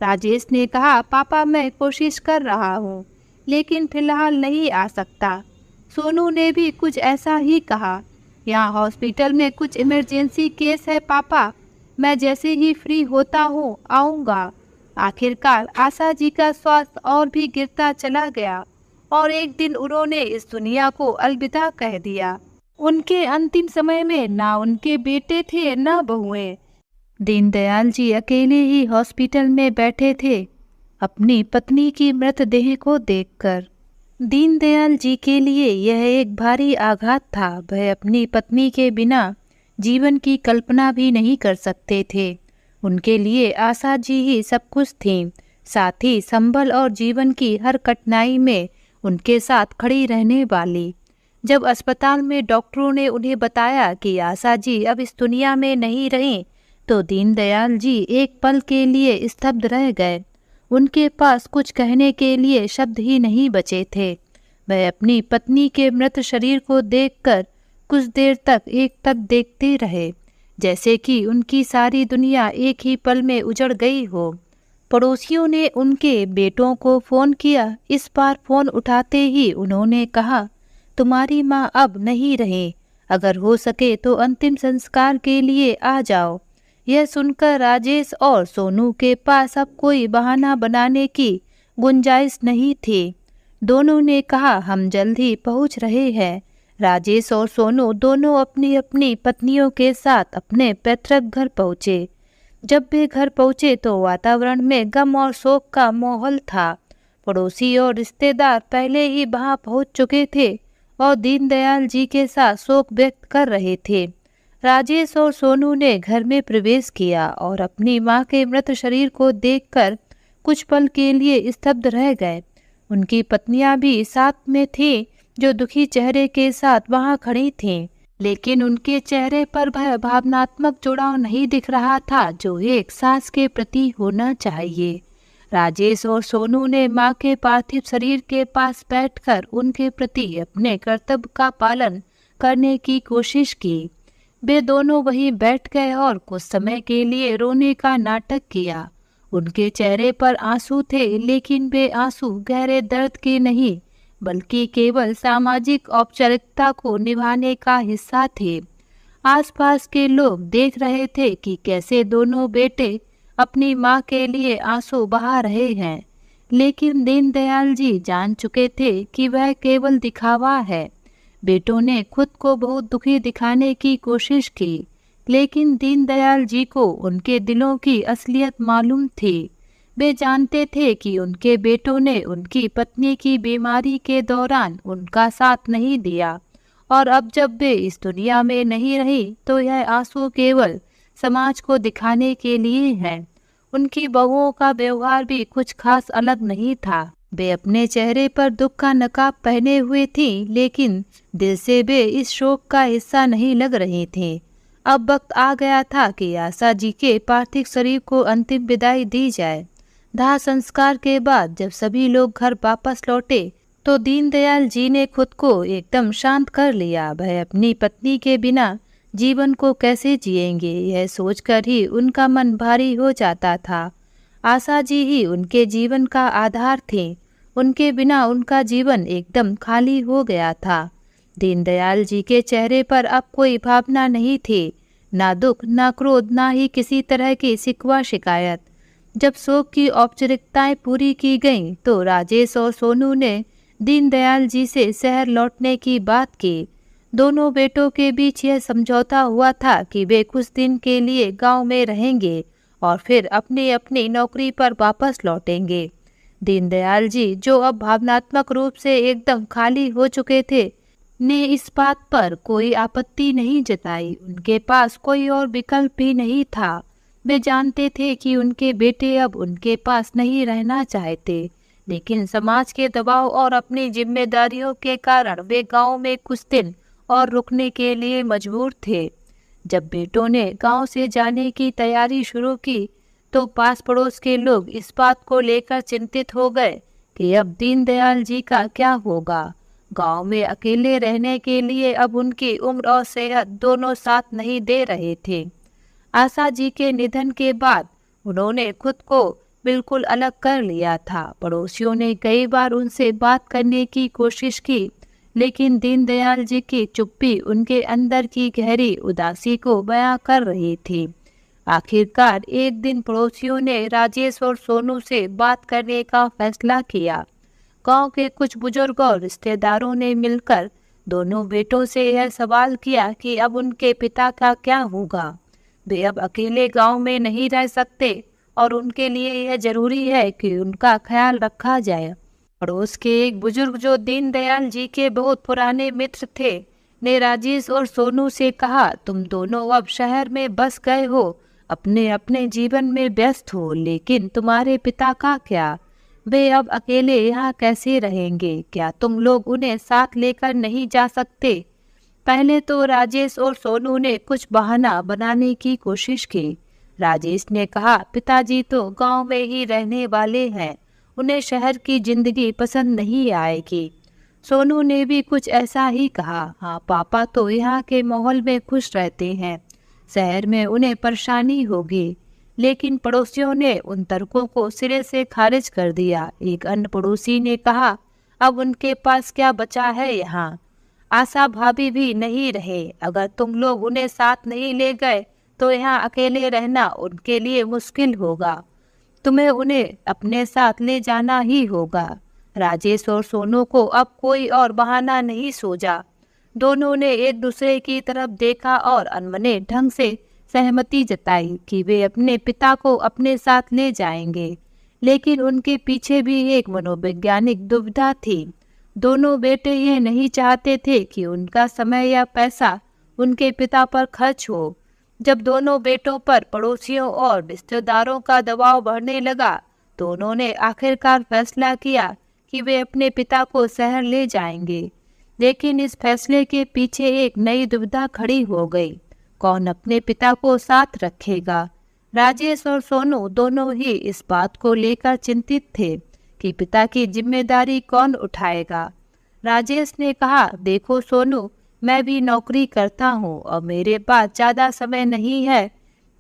राजेश ने कहा, पापा मैं कोशिश कर रहा हूँ, लेकिन फिलहाल नहीं आ सकता। सोनू ने भी कुछ ऐसा ही कहा, यहाँ हॉस्पिटल में कुछ इमरजेंसी केस है पापा, मैं जैसे ही फ्री होता हूँ आऊँगा। आखिरकार आशा जी का स्वास्थ्य और भी गिरता चला गया और एक दिन उन्होंने इस दुनिया को अलविदा कह दिया। उनके अंतिम समय में ना उनके बेटे थे ना बहुएं। दीनदयाल जी अकेले ही हॉस्पिटल में बैठे थे, अपनी पत्नी की मृतदेह को देखकर। दीनदयाल जी के लिए यह एक भारी आघात था। वह अपनी पत्नी के बिना जीवन की कल्पना भी नहीं कर सकते थे। उनके लिए आशा जी ही सब कुछ थीं, साथ ही संभल और जीवन की हर कठिनाई में उनके साथ खड़ी रहने वाली। जब अस्पताल में डॉक्टरों ने उन्हें बताया कि आशा जी अब इस दुनिया में नहीं रहीं, तो दीनदयाल जी एक पल के लिए स्तब्ध रह गए। उनके पास कुछ कहने के लिए शब्द ही नहीं बचे थे। वह अपनी पत्नी के मृत शरीर को देखकर कुछ देर तक एकटक देखते रहे, जैसे कि उनकी सारी दुनिया एक ही पल में उजड़ गई हो। पड़ोसियों ने उनके बेटों को फ़ोन किया। इस बार फ़ोन उठाते ही उन्होंने कहा, तुम्हारी माँ अब नहीं रही, अगर हो सके तो अंतिम संस्कार के लिए आ जाओ। यह सुनकर राजेश और सोनू के पास अब कोई बहाना बनाने की गुंजाइश नहीं थी। दोनों ने कहा, हम जल्द ही पहुँच रहे हैं। राजेश और सोनू दोनों अपनी अपनी पत्नियों के साथ अपने पैतृक घर पहुँचे। जब वे घर पहुँचे तो वातावरण में गम और शोक का माहौल था। पड़ोसी और रिश्तेदार पहले ही वहां पहुँच चुके थे और दीनदयाल जी के साथ शोक व्यक्त कर रहे थे। राजेश और सोनू ने घर में प्रवेश किया और अपनी मां के मृत शरीर को देखकर कुछ पल के लिए स्तब्ध रह गए। उनकी पत्नियां भी साथ में थीं, जो दुखी चेहरे के साथ वहां खड़ी थीं, लेकिन उनके चेहरे पर वह भावनात्मक जुड़ाव नहीं दिख रहा था जो एक सास के प्रति होना चाहिए। राजेश और सोनू ने मां के पार्थिव शरीर के पास बैठकर उनके प्रति अपने कर्तव्य का पालन करने की कोशिश की। वे दोनों वहीं बैठ गए और कुछ समय के लिए रोने का नाटक किया। उनके चेहरे पर आंसू थे, लेकिन वे आंसू गहरे दर्द के नहीं, बल्कि केवल सामाजिक औपचारिकता को निभाने का हिस्सा थे। आसपास के लोग देख रहे थे कि कैसे दोनों बेटे अपनी मां के लिए आंसू बहा रहे हैं, लेकिन दीनदयाल जी जान चुके थे कि वह केवल दिखावा है। बेटों ने खुद को बहुत दुखी दिखाने की कोशिश की, लेकिन दीनदयाल जी को उनके दिलों की असलियत मालूम थी। वे जानते थे कि उनके बेटों ने उनकी पत्नी की बीमारी के दौरान उनका साथ नहीं दिया, और अब जब वे इस दुनिया में नहीं रही तो यह आंसू केवल समाज को दिखाने के लिए है। उनकी बहुओं का व्यवहार भी कुछ खास अलग नहीं था। वे अपने चेहरे पर दुख का नकाब पहने हुए थी, लेकिन दिल से वे इस शोक का हिस्सा नहीं लग रही थी। अब वक्त आ गया था कि आशा जी के पार्थिव शरीर को अंतिम विदाई दी जाए। दाह संस्कार के बाद जब सभी लोग घर वापस लौटे तो दीनदयाल जी ने खुद को एकदम शांत कर लिया। वह अपनी पत्नी के बिना जीवन को कैसे जिएंगे, यह सोचकर ही उनका मन भारी हो जाता था। आशा जी ही उनके जीवन का आधार थे। उनके बिना उनका जीवन एकदम खाली हो गया था। दीनदयाल जी के चेहरे पर अब कोई भावना नहीं थी, ना दुख, ना क्रोध, ना ही किसी तरह की शिकवा शिकायत। जब शोक की औपचारिकताएं पूरी की गईं, तो राजेश और सोनू ने दीनदयाल जी से शहर लौटने की बात की। दोनों बेटों के बीच यह समझौता हुआ था कि वे कुछ दिन के लिए गांव में रहेंगे और फिर अपनी अपनी नौकरी पर वापस लौटेंगे। दीनदयाल जी, जो अब भावनात्मक रूप से एकदम खाली हो चुके थे, ने इस बात पर कोई आपत्ति नहीं जताई। उनके पास कोई और विकल्प भी नहीं था। वे जानते थे कि उनके बेटे अब उनके पास नहीं रहना चाहते, लेकिन समाज के दबाव और अपनी जिम्मेदारियों के कारण वे गांव में कुछ दिन और रुकने के लिए मजबूर थे। जब बेटों ने गांव से जाने की तैयारी शुरू की, तो पास पड़ोस के लोग इस बात को लेकर चिंतित हो गए कि अब दीनदयाल जी का क्या होगा। गांव में अकेले रहने के लिए अब उनकी उम्र और सेहत दोनों साथ नहीं दे रहे थे। आशा जी के निधन के बाद उन्होंने खुद को बिल्कुल अलग कर लिया था। पड़ोसियों ने कई बार उनसे बात करने की कोशिश की, लेकिन दीनदयाल जी की चुप्पी उनके अंदर की गहरी उदासी को बयां कर रही थी। आखिरकार एक दिन पड़ोसियों ने राजेश और सोनू से बात करने का फैसला किया। गांव के कुछ बुजुर्ग और रिश्तेदारों ने मिलकर दोनों बेटों से यह सवाल किया कि अब उनके पिता का क्या होगा। वे अब अकेले गांव में नहीं रह सकते और उनके लिए यह जरूरी है कि उनका ख्याल रखा जाए। पड़ोस के एक बुजुर्ग, जो दीनदयाल जी के बहुत पुराने मित्र थे, ने राजेश और सोनू से कहा, तुम दोनों अब शहर में बस गए हो, अपने अपने जीवन में व्यस्त हो, लेकिन तुम्हारे पिता का क्या? वे अब अकेले यहाँ कैसे रहेंगे? क्या तुम लोग उन्हें साथ लेकर नहीं जा सकते? पहले तो राजेश और सोनू ने कुछ बहाना बनाने की कोशिश की। राजेश ने कहा, पिताजी तो गांव में ही रहने वाले हैं, उन्हें शहर की जिंदगी पसंद नहीं आएगी। सोनू ने भी कुछ ऐसा ही कहा, हाँ पापा तो यहाँ के माहौल में खुश रहते हैं, शहर में उन्हें परेशानी होगी। लेकिन पड़ोसियों ने उन तर्कों को सिरे से खारिज कर दिया। एक अन्य पड़ोसी ने कहा, अब उनके पास क्या बचा है यहाँ? आशा भाभी भी नहीं रहे, अगर तुम लोग उन्हें साथ नहीं ले गए तो यहाँ अकेले रहना उनके लिए मुश्किल होगा, तुम्हें उन्हें अपने साथ ले जाना ही होगा। राजेश और सोनू को अब कोई और बहाना नहीं सूझा। दोनों ने एक दूसरे की तरफ देखा और अनमने ढंग से सहमति जताई कि वे अपने पिता को अपने साथ ले जाएंगे, लेकिन उनके पीछे भी एक मनोवैज्ञानिक दुविधा थी। दोनों बेटे ये नहीं चाहते थे कि उनका समय या पैसा उनके पिता पर खर्च हो। जब दोनों बेटों पर पड़ोसियों और रिश्तेदारों का दबाव बढ़ने लगा, तो उन्होंने आखिरकार फैसला किया कि वे अपने पिता को शहर ले जाएंगे। लेकिन इस फैसले के पीछे एक नई दुविधा खड़ी हो गई, कौन अपने पिता को साथ रखेगा? राजेश और सोनू दोनों ही इस बात को लेकर चिंतित थे कि पिता की जिम्मेदारी कौन उठाएगा। राजेश ने कहा, देखो सोनू, मैं भी नौकरी करता हूँ और मेरे पास ज़्यादा समय नहीं है।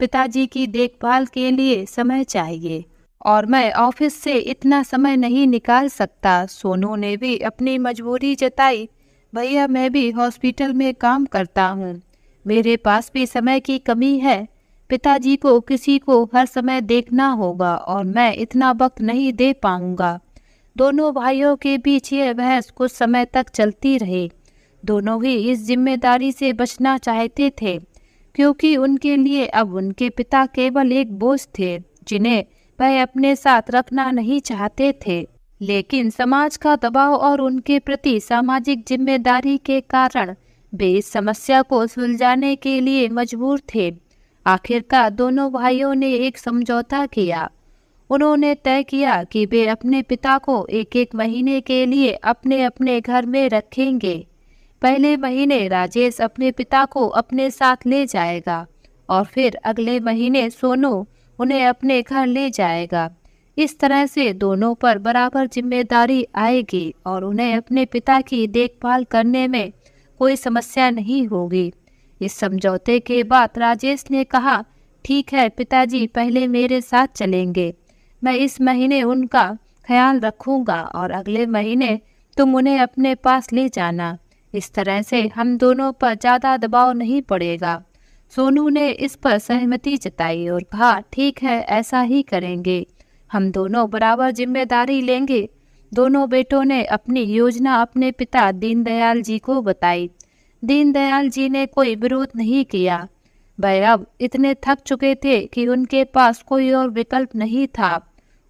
पिताजी की देखभाल के लिए समय चाहिए और मैं ऑफिस से इतना समय नहीं निकाल सकता। सोनू ने भी अपनी मजबूरी जताई, भैया मैं भी हॉस्पिटल में काम करता हूँ, मेरे पास भी समय की कमी है। पिताजी को किसी को हर समय देखना होगा और मैं इतना वक्त नहीं दे पाऊंगा। दोनों भाइयों के बीच ये बहस कुछ समय तक चलती रही। दोनों ही इस जिम्मेदारी से बचना चाहते थे, क्योंकि उनके लिए अब उनके पिता केवल एक बोझ थे जिन्हें वह अपने साथ रखना नहीं चाहते थे। लेकिन समाज का दबाव और उनके प्रति सामाजिक जिम्मेदारी के कारण वे इस समस्या को सुलझाने के लिए मजबूर थे। आखिरकार दोनों भाइयों ने एक समझौता किया। उन्होंने तय किया कि वे अपने पिता को एक एक महीने के लिए अपने अपने घर में रखेंगे। पहले महीने राजेश अपने पिता को अपने साथ ले जाएगा और फिर अगले महीने सोनू उन्हें अपने घर ले जाएगा। इस तरह से दोनों पर बराबर जिम्मेदारी आएगी और उन्हें अपने पिता की देखभाल करने में कोई समस्या नहीं होगी। इस समझौते के बाद राजेश ने कहा, ठीक है पिताजी, पहले मेरे साथ चलेंगे। मैं इस महीने उनका ख्याल रखूंगा और अगले महीने तुम उन्हें अपने पास ले जाना। इस तरह से हम दोनों पर ज़्यादा दबाव नहीं पड़ेगा। सोनू ने इस पर सहमति जताई और कहा, ठीक है, ऐसा ही करेंगे। हम दोनों बराबर जिम्मेदारी लेंगे। दोनों बेटों ने अपनी योजना अपने पिता दीनदयाल जी को बताई। दीनदयाल जी ने कोई विरोध नहीं किया। वह अब इतने थक चुके थे कि उनके पास कोई और विकल्प नहीं था।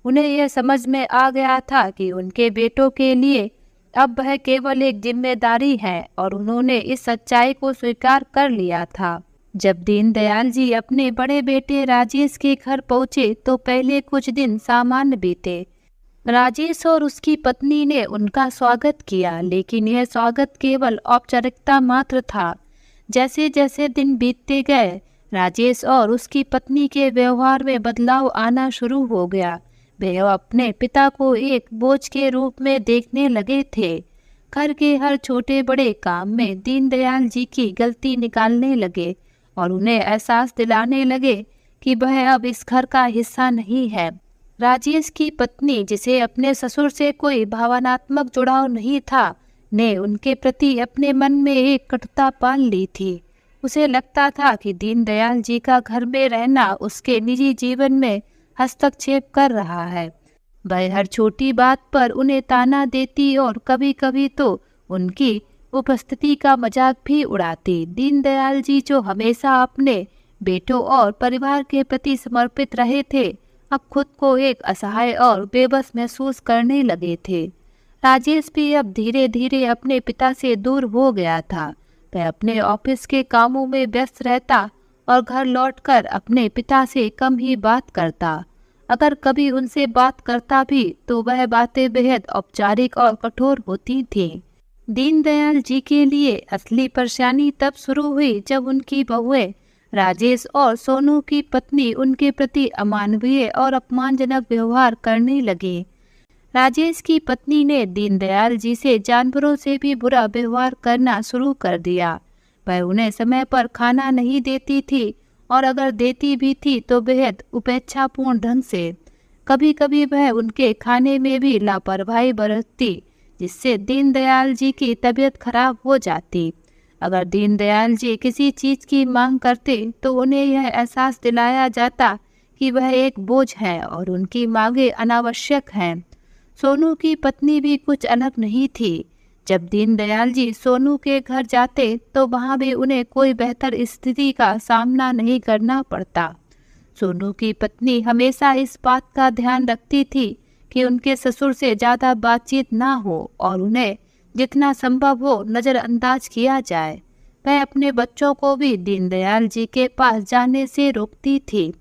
उन्हें यह समझ में आ गया था कि उनके बेटों के लिए अब वह केवल एक जिम्मेदारी है और उन्होंने इस सच्चाई को स्वीकार कर लिया था। जब दीनदयाल जी अपने बड़े बेटे राजेश के घर पहुंचे तो पहले कुछ दिन सामान्य बीते। राजेश और उसकी पत्नी ने उनका स्वागत किया, लेकिन यह स्वागत केवल औपचारिकता मात्र था। जैसे जैसे दिन बीतते गए, राजेश और उसकी पत्नी के व्यवहार में बदलाव आना शुरू हो गया। वे अपने पिता को एक बोझ के रूप में देखने लगे थे। घर के हर छोटे बड़े काम में दीनदयाल जी की गलती निकालने लगे और उन्हें एहसास दिलाने लगे कि वह अब इस घर का हिस्सा नहीं है। राजेश की पत्नी, जिसे अपने ससुर से कोई भावनात्मक जुड़ाव नहीं था, ने उनके प्रति अपने मन में एक कटुता पाल ली थी। उसे लगता था कि दीनदयाल जी का घर में रहना उसके निजी जीवन में हस्तक्षेप कर रहा है। वह हर छोटी बात पर उन्हें ताना देती और कभी कभी तो उनकी उपस्थिति का मजाक भी उड़ाती। दीनदयाल जी, जो हमेशा अपने बेटों और परिवार के प्रति समर्पित रहे थे, अब खुद को एक असहाय और बेबस महसूस करने लगे थे। राजेश भी अब धीरे धीरे अपने पिता से दूर हो गया था। वह अपने ऑफिस के कामों में व्यस्त रहता और घर लौटकर अपने पिता से कम ही बात करता। अगर कभी उनसे बात करता भी तो वह बातें बेहद औपचारिक और कठोर होती थीं। दीनदयाल जी के लिए असली परेशानी तब शुरू हुई जब उनकी बहुएं राजेश और सोनू की पत्नी उनके प्रति अमानवीय और अपमानजनक व्यवहार करने लगी। राजेश की पत्नी ने दीनदयाल जी से जानवरों से भी बुरा व्यवहार करना शुरू कर दिया। वह उन्हें समय पर खाना नहीं देती थी और अगर देती भी थी तो बेहद उपेक्षापूर्ण ढंग से। कभी कभी वह उनके खाने में भी लापरवाही बरतती, जिससे दीनदयाल जी की तबीयत खराब हो जाती। अगर दीनदयाल जी किसी चीज़ की मांग करते तो उन्हें यह एहसास दिलाया जाता कि वह एक बोझ है और उनकी मांगें अनावश्यक हैं। सोनू की पत्नी भी कुछ अलग नहीं थी। जब दीनदयाल जी सोनू के घर जाते तो वहाँ भी उन्हें कोई बेहतर स्थिति का सामना नहीं करना पड़ता। सोनू की पत्नी हमेशा इस बात का ध्यान रखती थी कि उनके ससुर से ज़्यादा बातचीत ना हो और उन्हें जितना संभव हो नज़रअंदाज किया जाए। वह अपने बच्चों को भी दीनदयाल जी के पास जाने से रोकती थी।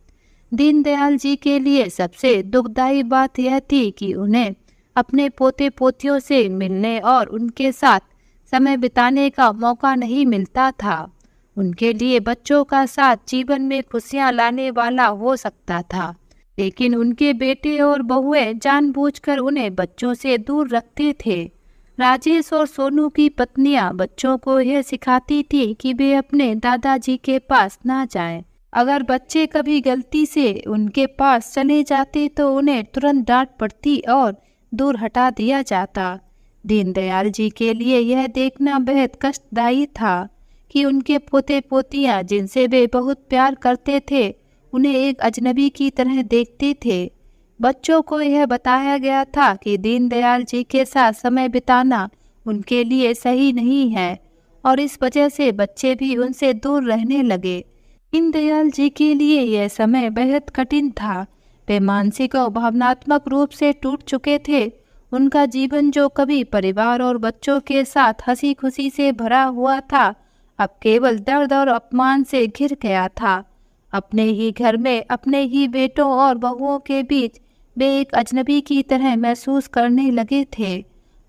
दीनदयाल जी के लिए सबसे दुखदाई बात यह थी कि उन्हें अपने पोते पोतियों से मिलने और उनके साथ समय बिताने का मौका नहीं मिलता था। उनके लिए बच्चों का साथ जीवन में खुशियां लाने वाला हो सकता था, लेकिन उनके बेटे और बहुएं जानबूझकर उन्हें बच्चों से दूर रखते थे। राजेश और सोनू की पत्नियां बच्चों को यह सिखाती थी कि वे अपने दादाजी के पास ना जाएं। अगर बच्चे कभी गलती से उनके पास चले जाते तो उन्हें तुरंत डांट पड़ती और दूर हटा दिया जाता। दीनदयाल जी के लिए यह देखना बेहद कष्टदायी था कि उनके पोते पोतियां, जिनसे वे बहुत प्यार करते थे, उन्हें एक अजनबी की तरह देखते थे। बच्चों को यह बताया गया था कि दीनदयाल जी के साथ समय बिताना उनके लिए सही नहीं है और इस वजह से बच्चे भी उनसे दूर रहने लगे। दीनदयाल जी के लिए यह समय बेहद कठिन था। वे मानसिक और भावनात्मक रूप से टूट चुके थे। उनका जीवन, जो कभी परिवार और बच्चों के साथ हंसी खुशी से भरा हुआ था, अब केवल दर्द और अपमान से घिर गया था। अपने ही घर में अपने ही बेटों और बहुओं के बीच वे एक अजनबी की तरह महसूस करने लगे थे।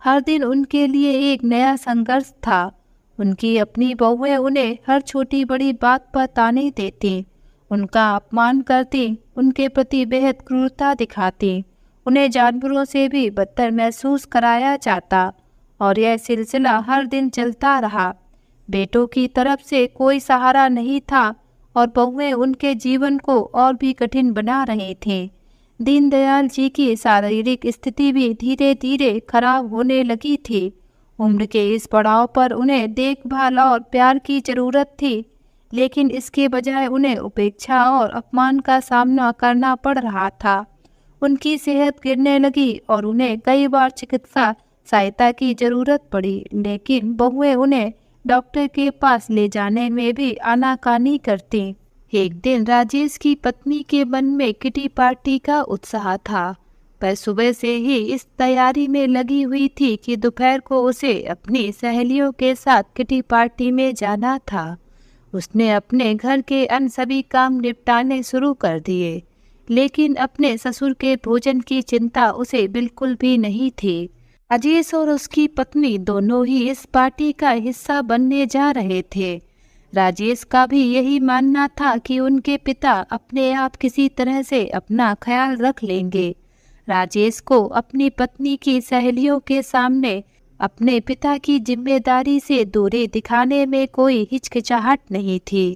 हर दिन उनके लिए एक नया संघर्ष था। उनकी अपनी बहुएं उन्हें हर छोटी बड़ी बात पर ताने देती, उनका अपमान करती, उनके प्रति बेहद क्रूरता दिखाती। उन्हें जानवरों से भी बदतर महसूस कराया जाता और यह सिलसिला हर दिन चलता रहा। बेटों की तरफ से कोई सहारा नहीं था और बहुएं उनके जीवन को और भी कठिन बना रही थीं। दीनदयाल जी की शारीरिक स्थिति भी धीरे धीरे खराब होने लगी थी। उम्र के इस पड़ाव पर उन्हें देखभाल और प्यार की जरूरत थी, लेकिन इसके बजाय उन्हें उपेक्षा और अपमान का सामना करना पड़ रहा था। उनकी सेहत गिरने लगी और उन्हें कई बार चिकित्सा सहायता की जरूरत पड़ी, लेकिन बहुएं उन्हें डॉक्टर के पास ले जाने में भी आनाकानी करती। एक दिन राजेश की पत्नी के मन में किटी पार्टी का उत्साह था। वह सुबह से ही इस तैयारी में लगी हुई थी कि दोपहर को उसे अपनी सहेलियों के साथ किटी पार्टी में जाना था। उसने अपने घर के अन्य सभी काम निपटाने शुरू कर दिए, लेकिन अपने ससुर के भोजन की चिंता उसे बिल्कुल भी नहीं थी। राजेश और उसकी पत्नी दोनों ही इस पार्टी का हिस्सा बनने जा रहे थे। राजेश का भी यही मानना था कि उनके पिता अपने आप किसी तरह से अपना ख्याल रख लेंगे। राजेश को अपनी पत्नी की सहेलियों के सामने अपने पिता की जिम्मेदारी से दूरी दिखाने में कोई हिचकिचाहट नहीं थी।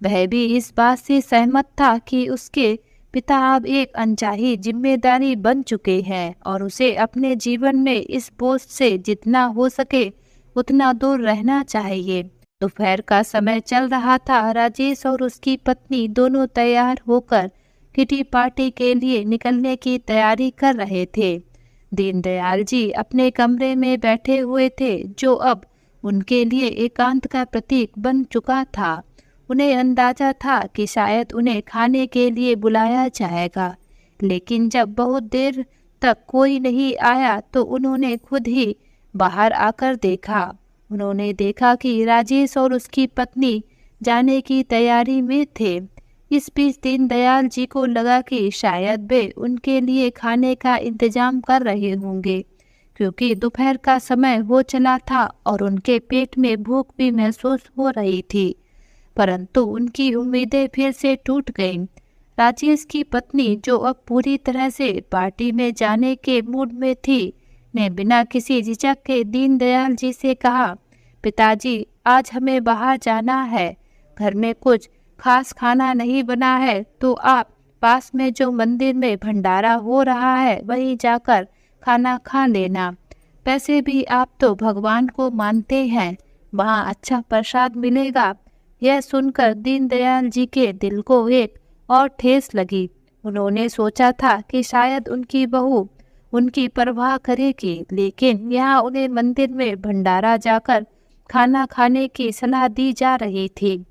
वह भी इस बात से सहमत था कि उसके पिता अब एक अनचाही जिम्मेदारी बन चुके हैं और उसे अपने जीवन में इस बोझ से जितना हो सके उतना दूर रहना चाहिए। दोपहर का समय चल रहा था। राजेश और उसकी पत्नी दोनों तैयार होकर किटी पार्टी के लिए निकलने की तैयारी कर रहे थे। दीनदयाल जी अपने कमरे में बैठे हुए थे, जो अब उनके लिए एकांत का प्रतीक बन चुका था। उन्हें अंदाजा था कि शायद उन्हें खाने के लिए बुलाया जाएगा, लेकिन जब बहुत देर तक कोई नहीं आया तो उन्होंने खुद ही बाहर आकर देखा। उन्होंने देखा कि राजेश और उसकी पत्नी जाने की तैयारी में थे। इस बीच दीनदयाल जी को लगा कि शायद वे उनके लिए खाने का इंतजाम कर रहे होंगे, क्योंकि दोपहर का समय हो चला था और उनके पेट में भूख भी महसूस हो रही थी। परंतु उनकी उम्मीदें फिर से टूट गईं। राजेश की पत्नी, जो अब पूरी तरह से पार्टी में जाने के मूड में थी, ने बिना किसी झिझक के दीनदयाल जी से कहा, पिताजी, आज हमें बाहर जाना है। घर में कुछ खास खाना नहीं बना है, तो आप पास में जो मंदिर में भंडारा हो रहा है वहीं जाकर खाना खा लेना। वैसे भी आप तो भगवान को मानते हैं, वहाँ अच्छा प्रसाद मिलेगा। यह सुनकर दीनदयाल जी के दिल को एक और ठेस लगी। उन्होंने सोचा था कि शायद उनकी बहू उनकी परवाह करेगी, लेकिन यहाँ उन्हें मंदिर में भंडारा जाकर खाना खाने की सलाह दी जा रही थी।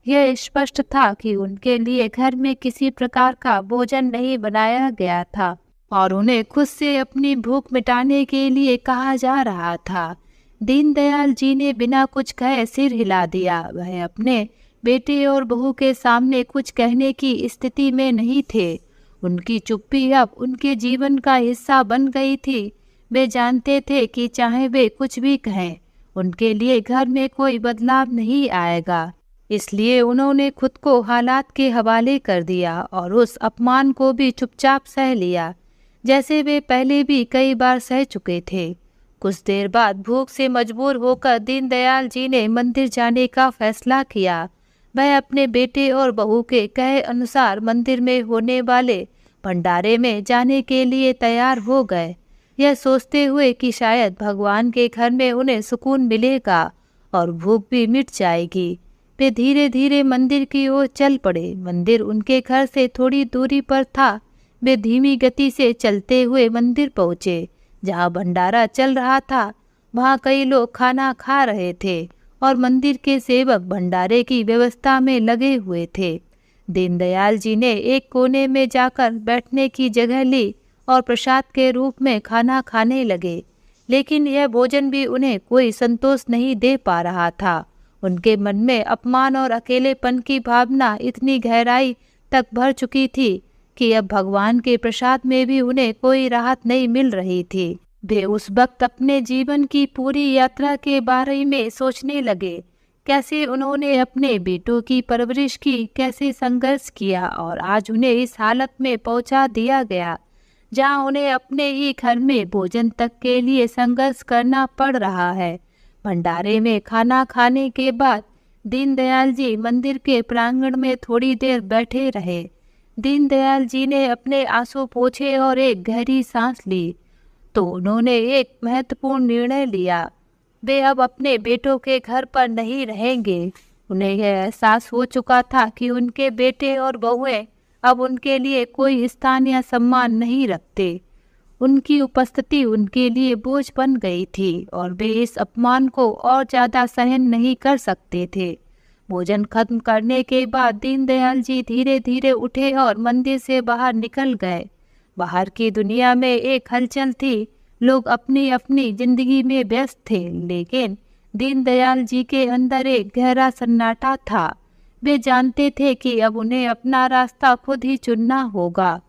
यह स्पष्ट था कि उनके लिए घर में किसी प्रकार का भोजन नहीं बनाया गया था और उन्हें खुद से अपनी भूख मिटाने के लिए कहा जा रहा था। दीनदयाल जी ने बिना कुछ कहे सिर हिला दिया। वह अपने बेटे और बहू के सामने कुछ कहने की स्थिति में नहीं थे। उनकी चुप्पी अब उनके जीवन का हिस्सा बन गई थी। वे जानते थे कि चाहे वे कुछ भी कहें, उनके लिए घर में कोई बदलाव नहीं आएगा। इसलिए उन्होंने खुद को हालात के हवाले कर दिया और उस अपमान को भी चुपचाप सह लिया, जैसे वे पहले भी कई बार सह चुके थे। कुछ देर बाद भूख से मजबूर होकर दीनदयाल जी ने मंदिर जाने का फैसला किया। वह अपने बेटे और बहू के कहे अनुसार मंदिर में होने वाले भंडारे में जाने के लिए तैयार हो गए, यह सोचते हुए कि शायद भगवान के घर में उन्हें सुकून मिलेगा और भूख भी मिट जाएगी। वे धीरे धीरे मंदिर की ओर चल पड़े। मंदिर उनके घर से थोड़ी दूरी पर था। वे धीमी गति से चलते हुए मंदिर पहुँचे। जहाँ भंडारा चल रहा था, वहाँ कई लोग खाना खा रहे थे और मंदिर के सेवक भंडारे की व्यवस्था में लगे हुए थे। दीनदयाल जी ने एक कोने में जाकर बैठने की जगह ली और प्रसाद के रूप में खाना खाने लगे, लेकिन यह भोजन भी उन्हें कोई संतोष नहीं दे पा रहा था। उनके मन में अपमान और अकेलेपन की भावना इतनी गहराई तक भर चुकी थी कि अब भगवान के प्रसाद में भी उन्हें कोई राहत नहीं मिल रही थी। वे उस वक्त अपने जीवन की पूरी यात्रा के बारे में सोचने लगे, कैसे उन्होंने अपने बेटों की परवरिश की, कैसे संघर्ष किया और आज उन्हें इस हालत में पहुंचा दिया गया जहां उन्हें अपने ही घर में भोजन तक के लिए संघर्ष करना पड़ रहा है। भंडारे में खाना खाने के बाद दीनदयाल जी मंदिर के प्रांगण में थोड़ी देर बैठे रहे। दीनदयाल जी ने अपने आंसू पोंछे और एक गहरी सांस ली तो उन्होंने एक महत्वपूर्ण निर्णय लिया। वे अब अपने बेटों के घर पर नहीं रहेंगे। उन्हें यह एहसास हो चुका था कि उनके बेटे और बहुएं अब उनके लिए कोई स्थान या सम्मान नहीं रखते। उनकी उपस्थिति उनके लिए बोझ बन गई थी और वे इस अपमान को और ज़्यादा सहन नहीं कर सकते थे। भोजन खत्म करने के बाद दीनदयाल जी धीरे धीरे उठे और मंदिर से बाहर निकल गए। बाहर की दुनिया में एक हलचल थी, लोग अपनी अपनी जिंदगी में व्यस्त थे, लेकिन दीनदयाल जी के अंदर एक गहरा सन्नाटा था। वे जानते थे कि अब उन्हें अपना रास्ता खुद ही चुनना होगा।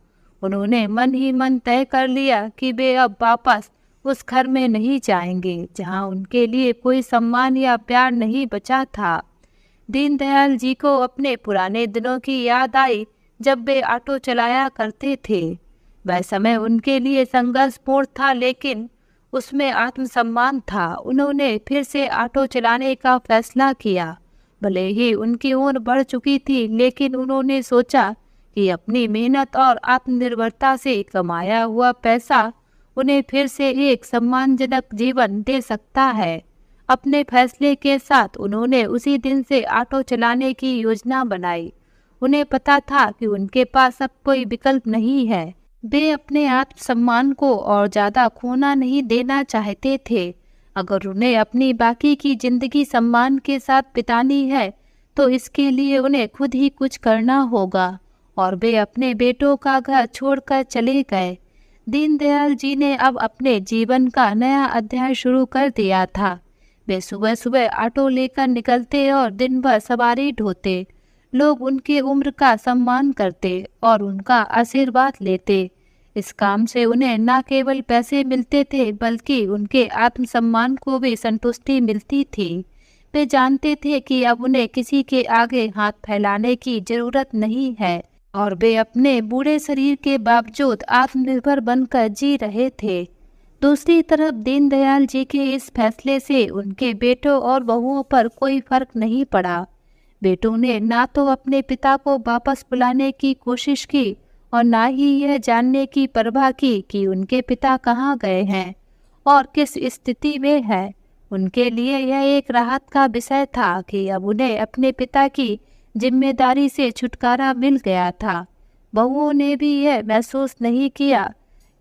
उन्होंने मन ही मन तय कर लिया कि वे अब वापस उस घर में नहीं जाएंगे जहां उनके लिए कोई सम्मान या प्यार नहीं बचा था। दीनदयाल जी को अपने पुराने दिनों की याद आई जब वे ऑटो चलाया करते थे। वह समय उनके लिए संघर्षपूर्ण था, लेकिन उसमें आत्मसम्मान था। उन्होंने फिर से ऑटो चलाने का फैसला किया। भले ही उनकी उम्र बढ़ चुकी थी, लेकिन उन्होंने सोचा कि अपनी मेहनत और आत्मनिर्भरता से कमाया हुआ पैसा उन्हें फिर से एक सम्मानजनक जीवन दे सकता है। अपने फैसले के साथ उन्होंने उसी दिन से ऑटो चलाने की योजना बनाई। उन्हें पता था कि उनके पास अब कोई विकल्प नहीं है। वे अपने आत्मसम्मान को और ज़्यादा खोना नहीं देना चाहते थे। अगर उन्हें अपनी बाकी की जिंदगी सम्मान के साथ बितानी है तो इसके लिए उन्हें खुद ही कुछ करना होगा। और वे अपने बेटों का घर छोड़कर चले गए। दीनदयाल जी ने अब अपने जीवन का नया अध्याय शुरू कर दिया था। वे सुबह सुबह ऑटो लेकर निकलते और दिन भर सवारी ढोते। लोग उनकी उम्र का सम्मान करते और उनका आशीर्वाद लेते। इस काम से उन्हें न केवल पैसे मिलते थे, बल्कि उनके आत्मसम्मान को भी संतुष्टि मिलती थी। वे जानते थे कि अब उन्हें किसी के आगे हाथ फैलाने की जरूरत नहीं है और वे अपने बूढ़े शरीर के बावजूद आत्मनिर्भर बनकर जी रहे थे। दूसरी तरफ दीनदयाल जी के इस फैसले से उनके बेटों और बहुओं पर कोई फर्क नहीं पड़ा। बेटों ने ना तो अपने पिता को वापस बुलाने की कोशिश की और ना ही यह जानने की परवाह की कि उनके पिता कहाँ गए हैं और किस स्थिति में है। उनके लिए यह एक राहत का विषय था कि अब उन्हें अपने पिता की जिम्मेदारी से छुटकारा मिल गया था। बहुओं ने भी यह महसूस नहीं किया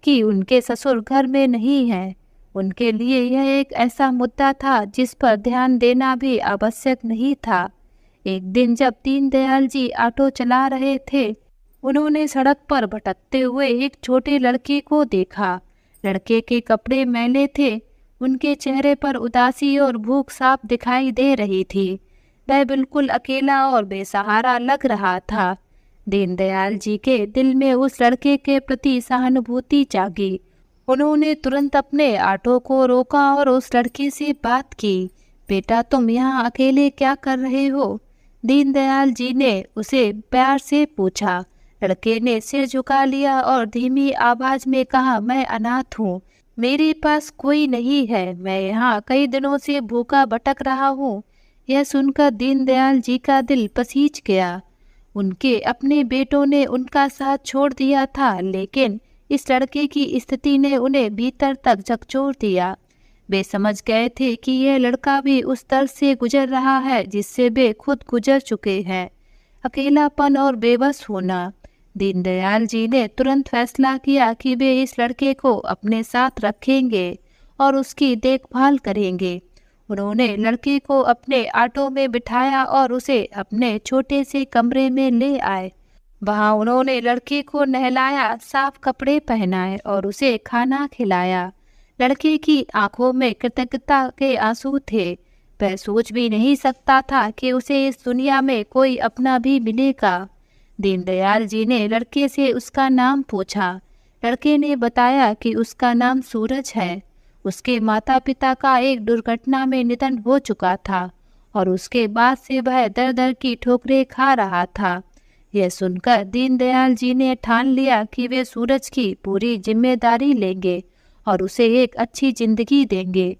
कि उनके ससुर घर में नहीं हैं। उनके लिए यह एक ऐसा मुद्दा था जिस पर ध्यान देना भी आवश्यक नहीं था। एक दिन जब दीनदयाल जी ऑटो चला रहे थे, उन्होंने सड़क पर भटकते हुए एक छोटे लड़के को देखा। लड़के के कपड़े मैले थे, उनके चेहरे पर उदासी और भूख साफ दिखाई दे रही थी। वह बिल्कुल अकेला और बेसहारा लग रहा था। दीनदयाल जी के दिल में उस लड़के के प्रति सहानुभूति जागी। उन्होंने तुरंत अपने ऑटो को रोका और उस लड़के से बात की। बेटा, तुम यहाँ अकेले क्या कर रहे हो? दीनदयाल जी ने उसे प्यार से पूछा। लड़के ने सिर झुका लिया और धीमी आवाज में कहा, मैं अनाथ हूँ, मेरे पास कोई नहीं है, मैं यहाँ कई दिनों से भूखा भटक रहा हूँ। यह सुनकर दीनदयाल जी का दिल पसीज गया। उनके अपने बेटों ने उनका साथ छोड़ दिया था, लेकिन इस लड़के की स्थिति ने उन्हें भीतर तक झकझोर दिया। वे समझ गए थे कि यह लड़का भी उस दर्द से गुजर रहा है जिससे वे खुद गुजर चुके हैं, अकेलापन और बेबस होना। दीनदयाल जी ने तुरंत फैसला किया कि वे इस लड़के को अपने साथ रखेंगे और उसकी देखभाल करेंगे। उन्होंने लड़के को अपने ऑटो में बिठाया और उसे अपने छोटे से कमरे में ले आए। वहां उन्होंने लड़के को नहलाया, साफ कपड़े पहनाए और उसे खाना खिलाया। लड़के की आंखों में कृतज्ञता के आंसू थे। वह सोच भी नहीं सकता था कि उसे इस दुनिया में कोई अपना भी मिलेगा। दीनदयाल जी ने लड़के से उसका नाम पूछा। लड़के ने बताया कि उसका नाम सूरज है। उसके माता पिता का एक दुर्घटना में निधन हो चुका था और उसके बाद से वह दर दर की ठोकरें खा रहा था। यह सुनकर दीनदयाल जी ने ठान लिया कि वे सूरज की पूरी जिम्मेदारी लेंगे और उसे एक अच्छी जिंदगी देंगे।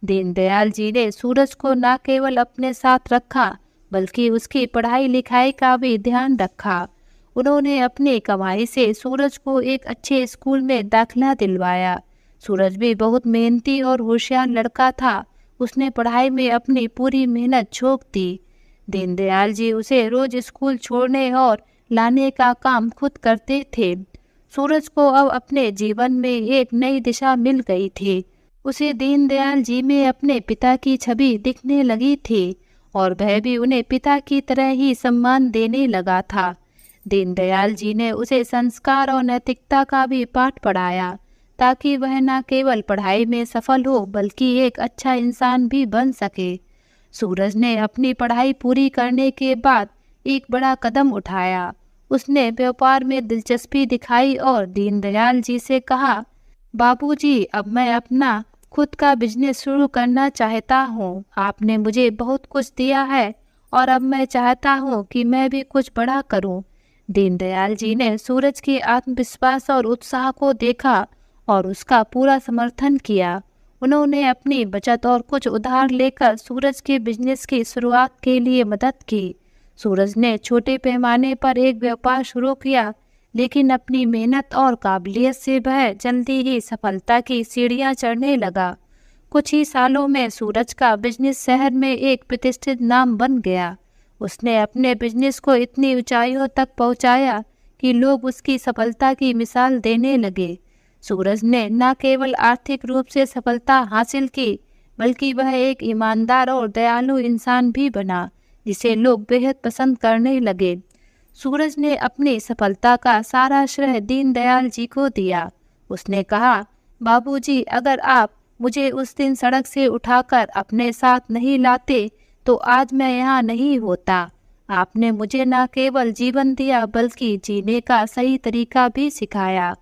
दीनदयाल जी ने सूरज को न केवल अपने साथ रखा बल्कि उसकी पढ़ाई लिखाई का भी ध्यान रखा। उन्होंने अपनी कमाई से सूरज को एक अच्छे स्कूल में दाखिला दिलवाया। सूरज भी बहुत मेहनती और होशियार लड़का था। उसने पढ़ाई में अपनी पूरी मेहनत झोंक दी। दीनदयाल जी उसे रोज स्कूल छोड़ने और लाने का काम खुद करते थे। सूरज को अब अपने जीवन में एक नई दिशा मिल गई थी। उसे दीनदयाल जी में अपने पिता की छवि दिखने लगी थी और वह भी उन्हें पिता की तरह ही सम्मान देने लगा था। दीनदयाल जी ने उसे संस्कार और नैतिकता का भी पाठ पढ़ाया ताकि वह न केवल पढ़ाई में सफल हो बल्कि एक अच्छा इंसान भी बन सके। सूरज ने अपनी पढ़ाई पूरी करने के बाद एक बड़ा कदम उठाया। उसने व्यापार में दिलचस्पी दिखाई और दीनदयाल जी से कहा, बाबूजी, अब मैं अपना खुद का बिजनेस शुरू करना चाहता हूँ। आपने मुझे बहुत कुछ दिया है और अब मैं चाहता हूँ कि मैं भी कुछ बड़ा करूँ। दीनदयाल जी ने सूरज के आत्मविश्वास और उत्साह को देखा और उसका पूरा समर्थन किया। उन्होंने अपनी बचत और कुछ उधार लेकर सूरज के बिजनेस की शुरुआत के लिए मदद की। सूरज ने छोटे पैमाने पर एक व्यापार शुरू किया, लेकिन अपनी मेहनत और काबिलियत से वह जल्दी ही सफलता की सीढ़ियां चढ़ने लगा। कुछ ही सालों में सूरज का बिजनेस शहर में एक प्रतिष्ठित नाम बन गया। उसने अपने बिजनेस को इतनी ऊंचाइयों तक पहुंचाया कि लोग उसकी सफलता की मिसाल देने लगे। सूरज ने न केवल आर्थिक रूप से सफलता हासिल की बल्कि वह एक ईमानदार और दयालु इंसान भी बना जिसे लोग बेहद पसंद करने लगे। सूरज ने अपनी सफलता का सारा श्रेय दीनदयाल जी को दिया। उसने कहा, बाबूजी, अगर आप मुझे उस दिन सड़क से उठाकर अपने साथ नहीं लाते तो आज मैं यहाँ नहीं होता। आपने मुझे न केवल जीवन दिया बल्कि जीने का सही तरीका भी सिखाया।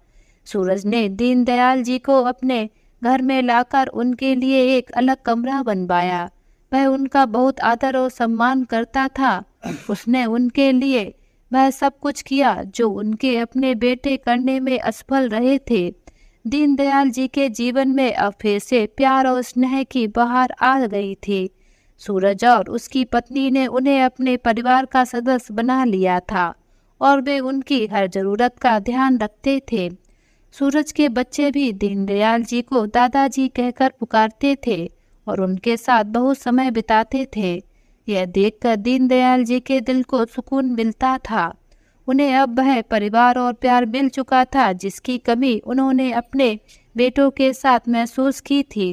सूरज ने दीनदयाल जी को अपने घर में लाकर उनके लिए एक अलग कमरा बनवाया। वह उनका बहुत आदर और सम्मान करता था। उसने उनके लिए वह सब कुछ किया जो उनके अपने बेटे करने में असफल रहे थे। दीनदयाल जी के जीवन में अब फिर से प्यार और स्नेह की बहार आ गई थी। सूरज और उसकी पत्नी ने उन्हें अपने परिवार का सदस्य बना लिया था और वे उनकी हर जरूरत का ध्यान रखते थे। सूरज के बच्चे भी दीनदयाल जी को दादाजी कहकर पुकारते थे और उनके साथ बहुत समय बिताते थे। यह देखकर दीनदयाल जी के दिल को सुकून मिलता था। उन्हें अब वह परिवार और प्यार मिल चुका था जिसकी कमी उन्होंने अपने बेटों के साथ महसूस की थी।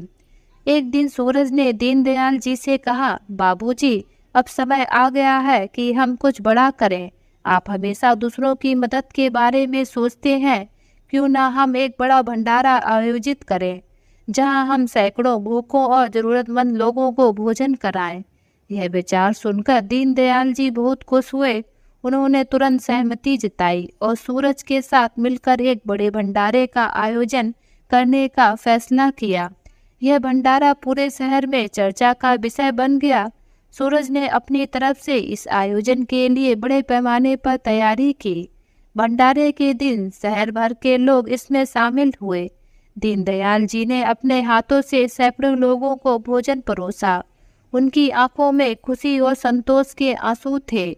एक दिन सूरज ने दीनदयाल जी से कहा, बाबूजी, अब समय आ गया है कि हम कुछ बड़ा करें। आप हमेशा दूसरों की मदद के बारे में सोचते हैं, क्यों ना हम एक बड़ा भंडारा आयोजित करें जहां हम सैकड़ों भूखों और जरूरतमंद लोगों को भोजन कराएं। यह विचार सुनकर दीनदयाल जी बहुत खुश हुए। उन्होंने तुरंत सहमति जताई और सूरज के साथ मिलकर एक बड़े भंडारे का आयोजन करने का फैसला किया। यह भंडारा पूरे शहर में चर्चा का विषय बन गया। सूरज ने अपनी तरफ से इस आयोजन के लिए बड़े पैमाने पर तैयारी की। भंडारे के दिन शहर भर के लोग इसमें शामिल हुए। दीनदयाल जी ने अपने हाथों से सैकड़ों लोगों को भोजन परोसा। उनकी आंखों में खुशी और संतोष के आंसू थे।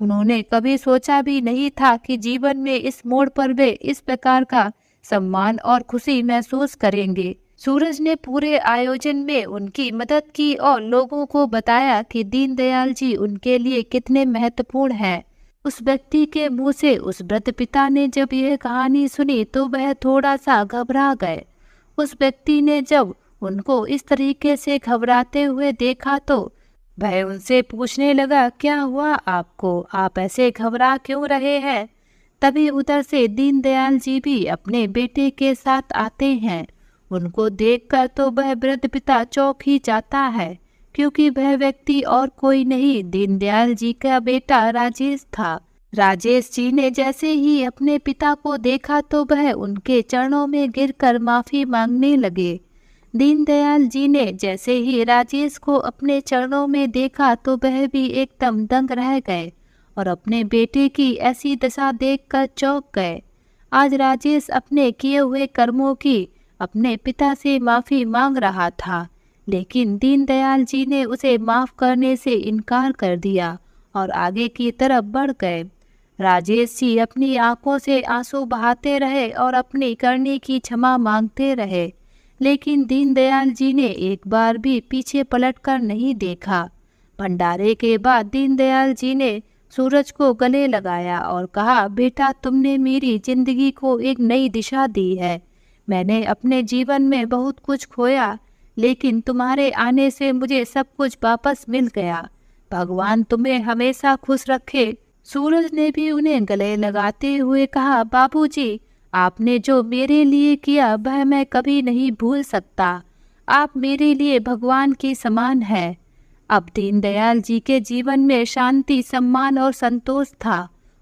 उन्होंने कभी सोचा भी नहीं था कि जीवन में इस मोड़ पर वे इस प्रकार का सम्मान और खुशी महसूस करेंगे। सूरज ने पूरे आयोजन में उनकी मदद की और लोगों को बताया कि दीनदयाल जी उनके लिए कितने महत्वपूर्ण हैं। उस व्यक्ति के मुंह से उस वृद्ध पिता ने जब यह कहानी सुनी तो वह थोड़ा सा घबरा गए। उस व्यक्ति ने जब उनको इस तरीके से घबराते हुए देखा तो वह उनसे पूछने लगा, क्या हुआ आपको? आप ऐसे घबरा क्यों रहे हैं? तभी उधर से दीनदयाल जी भी अपने बेटे के साथ आते हैं। उनको देखकर तो वह वृद्ध पिता चौंक ही जाता है, क्योंकि वह व्यक्ति और कोई नहीं, दीनदयाल जी का बेटा राजेश था। राजेश जी ने जैसे ही अपने पिता को देखा तो वह उनके चरणों में गिरकर माफी मांगने लगे। दीनदयाल जी ने जैसे ही राजेश को अपने चरणों में देखा तो वह भी एकदम दंग रह गए और अपने बेटे की ऐसी दशा देखकर चौंक गए। आज राजेश अपने किए हुए कर्मों की अपने पिता से माफी मांग रहा था, लेकिन दीनदयाल जी ने उसे माफ करने से इनकार कर दिया और आगे की तरफ बढ़ गए। राजेश जी अपनी आंखों से आंसू बहाते रहे और अपनी करनी की क्षमा मांगते रहे, लेकिन दीनदयाल जी ने एक बार भी पीछे पलटकर नहीं देखा। भंडारे के बाद दीनदयाल जी ने सूरज को गले लगाया और कहा, बेटा तुमने मेरी जिंदगी को एक नई दिशा दी है। मैंने अपने जीवन में बहुत कुछ खोया, लेकिन तुम्हारे आने से मुझे सब कुछ वापस मिल गया। भगवान तुम्हें हमेशा खुश रखे। सूरज ने भी उन्हें गले लगाते हुए कहा, बाबूजी, आपने जो मेरे लिए किया वह मैं कभी नहीं भूल सकता। आप मेरे लिए भगवान के समान है। अब दीनदयाल जी के जीवन में शांति, सम्मान और संतोष था।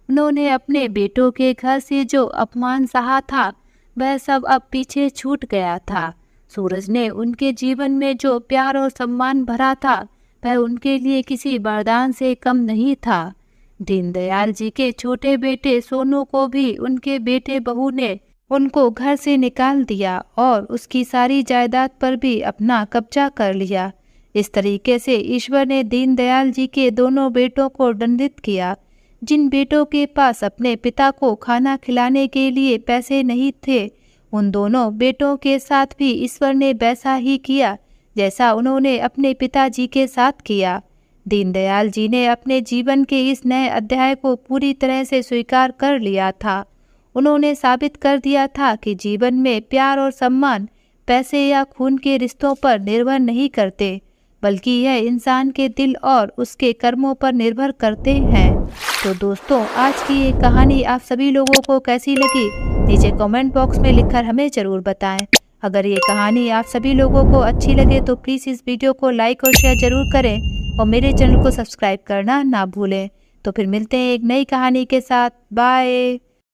उन्होंने अपने बेटों के घर से जो अपमान सहा था वह सब अब पीछे छूट गया था। सूरज ने उनके जीवन में जो प्यार और सम्मान भरा था वह उनके लिए किसी वरदान से कम नहीं था। दीनदयाल जी के छोटे बेटे सोनू को भी उनके बेटे बहू ने उनको घर से निकाल दिया और उसकी सारी जायदाद पर भी अपना कब्जा कर लिया। इस तरीके से ईश्वर ने दीनदयाल जी के दोनों बेटों को दंडित किया। जिन बेटों के पास अपने पिता को खाना खिलाने के लिए पैसे नहीं थे, उन दोनों बेटों के साथ भी ईश्वर ने वैसा ही किया जैसा उन्होंने अपने पिताजी के साथ किया। दीनदयाल जी ने अपने जीवन के इस नए अध्याय को पूरी तरह से स्वीकार कर लिया था। उन्होंने साबित कर दिया था कि जीवन में प्यार और सम्मान पैसे या खून के रिश्तों पर निर्भर नहीं करते, बल्कि यह इंसान के दिल और उसके कर्मों पर निर्भर करते हैं। तो दोस्तों, आज की ये कहानी आप सभी लोगों को कैसी लगी, नीचे कमेंट बॉक्स में लिखकर हमें ज़रूर बताएं। अगर ये कहानी आप सभी लोगों को अच्छी लगे तो प्लीज़ इस वीडियो को लाइक और शेयर ज़रूर करें और मेरे चैनल को सब्सक्राइब करना ना भूलें। तो फिर मिलते हैं एक नई कहानी के साथ। बाय।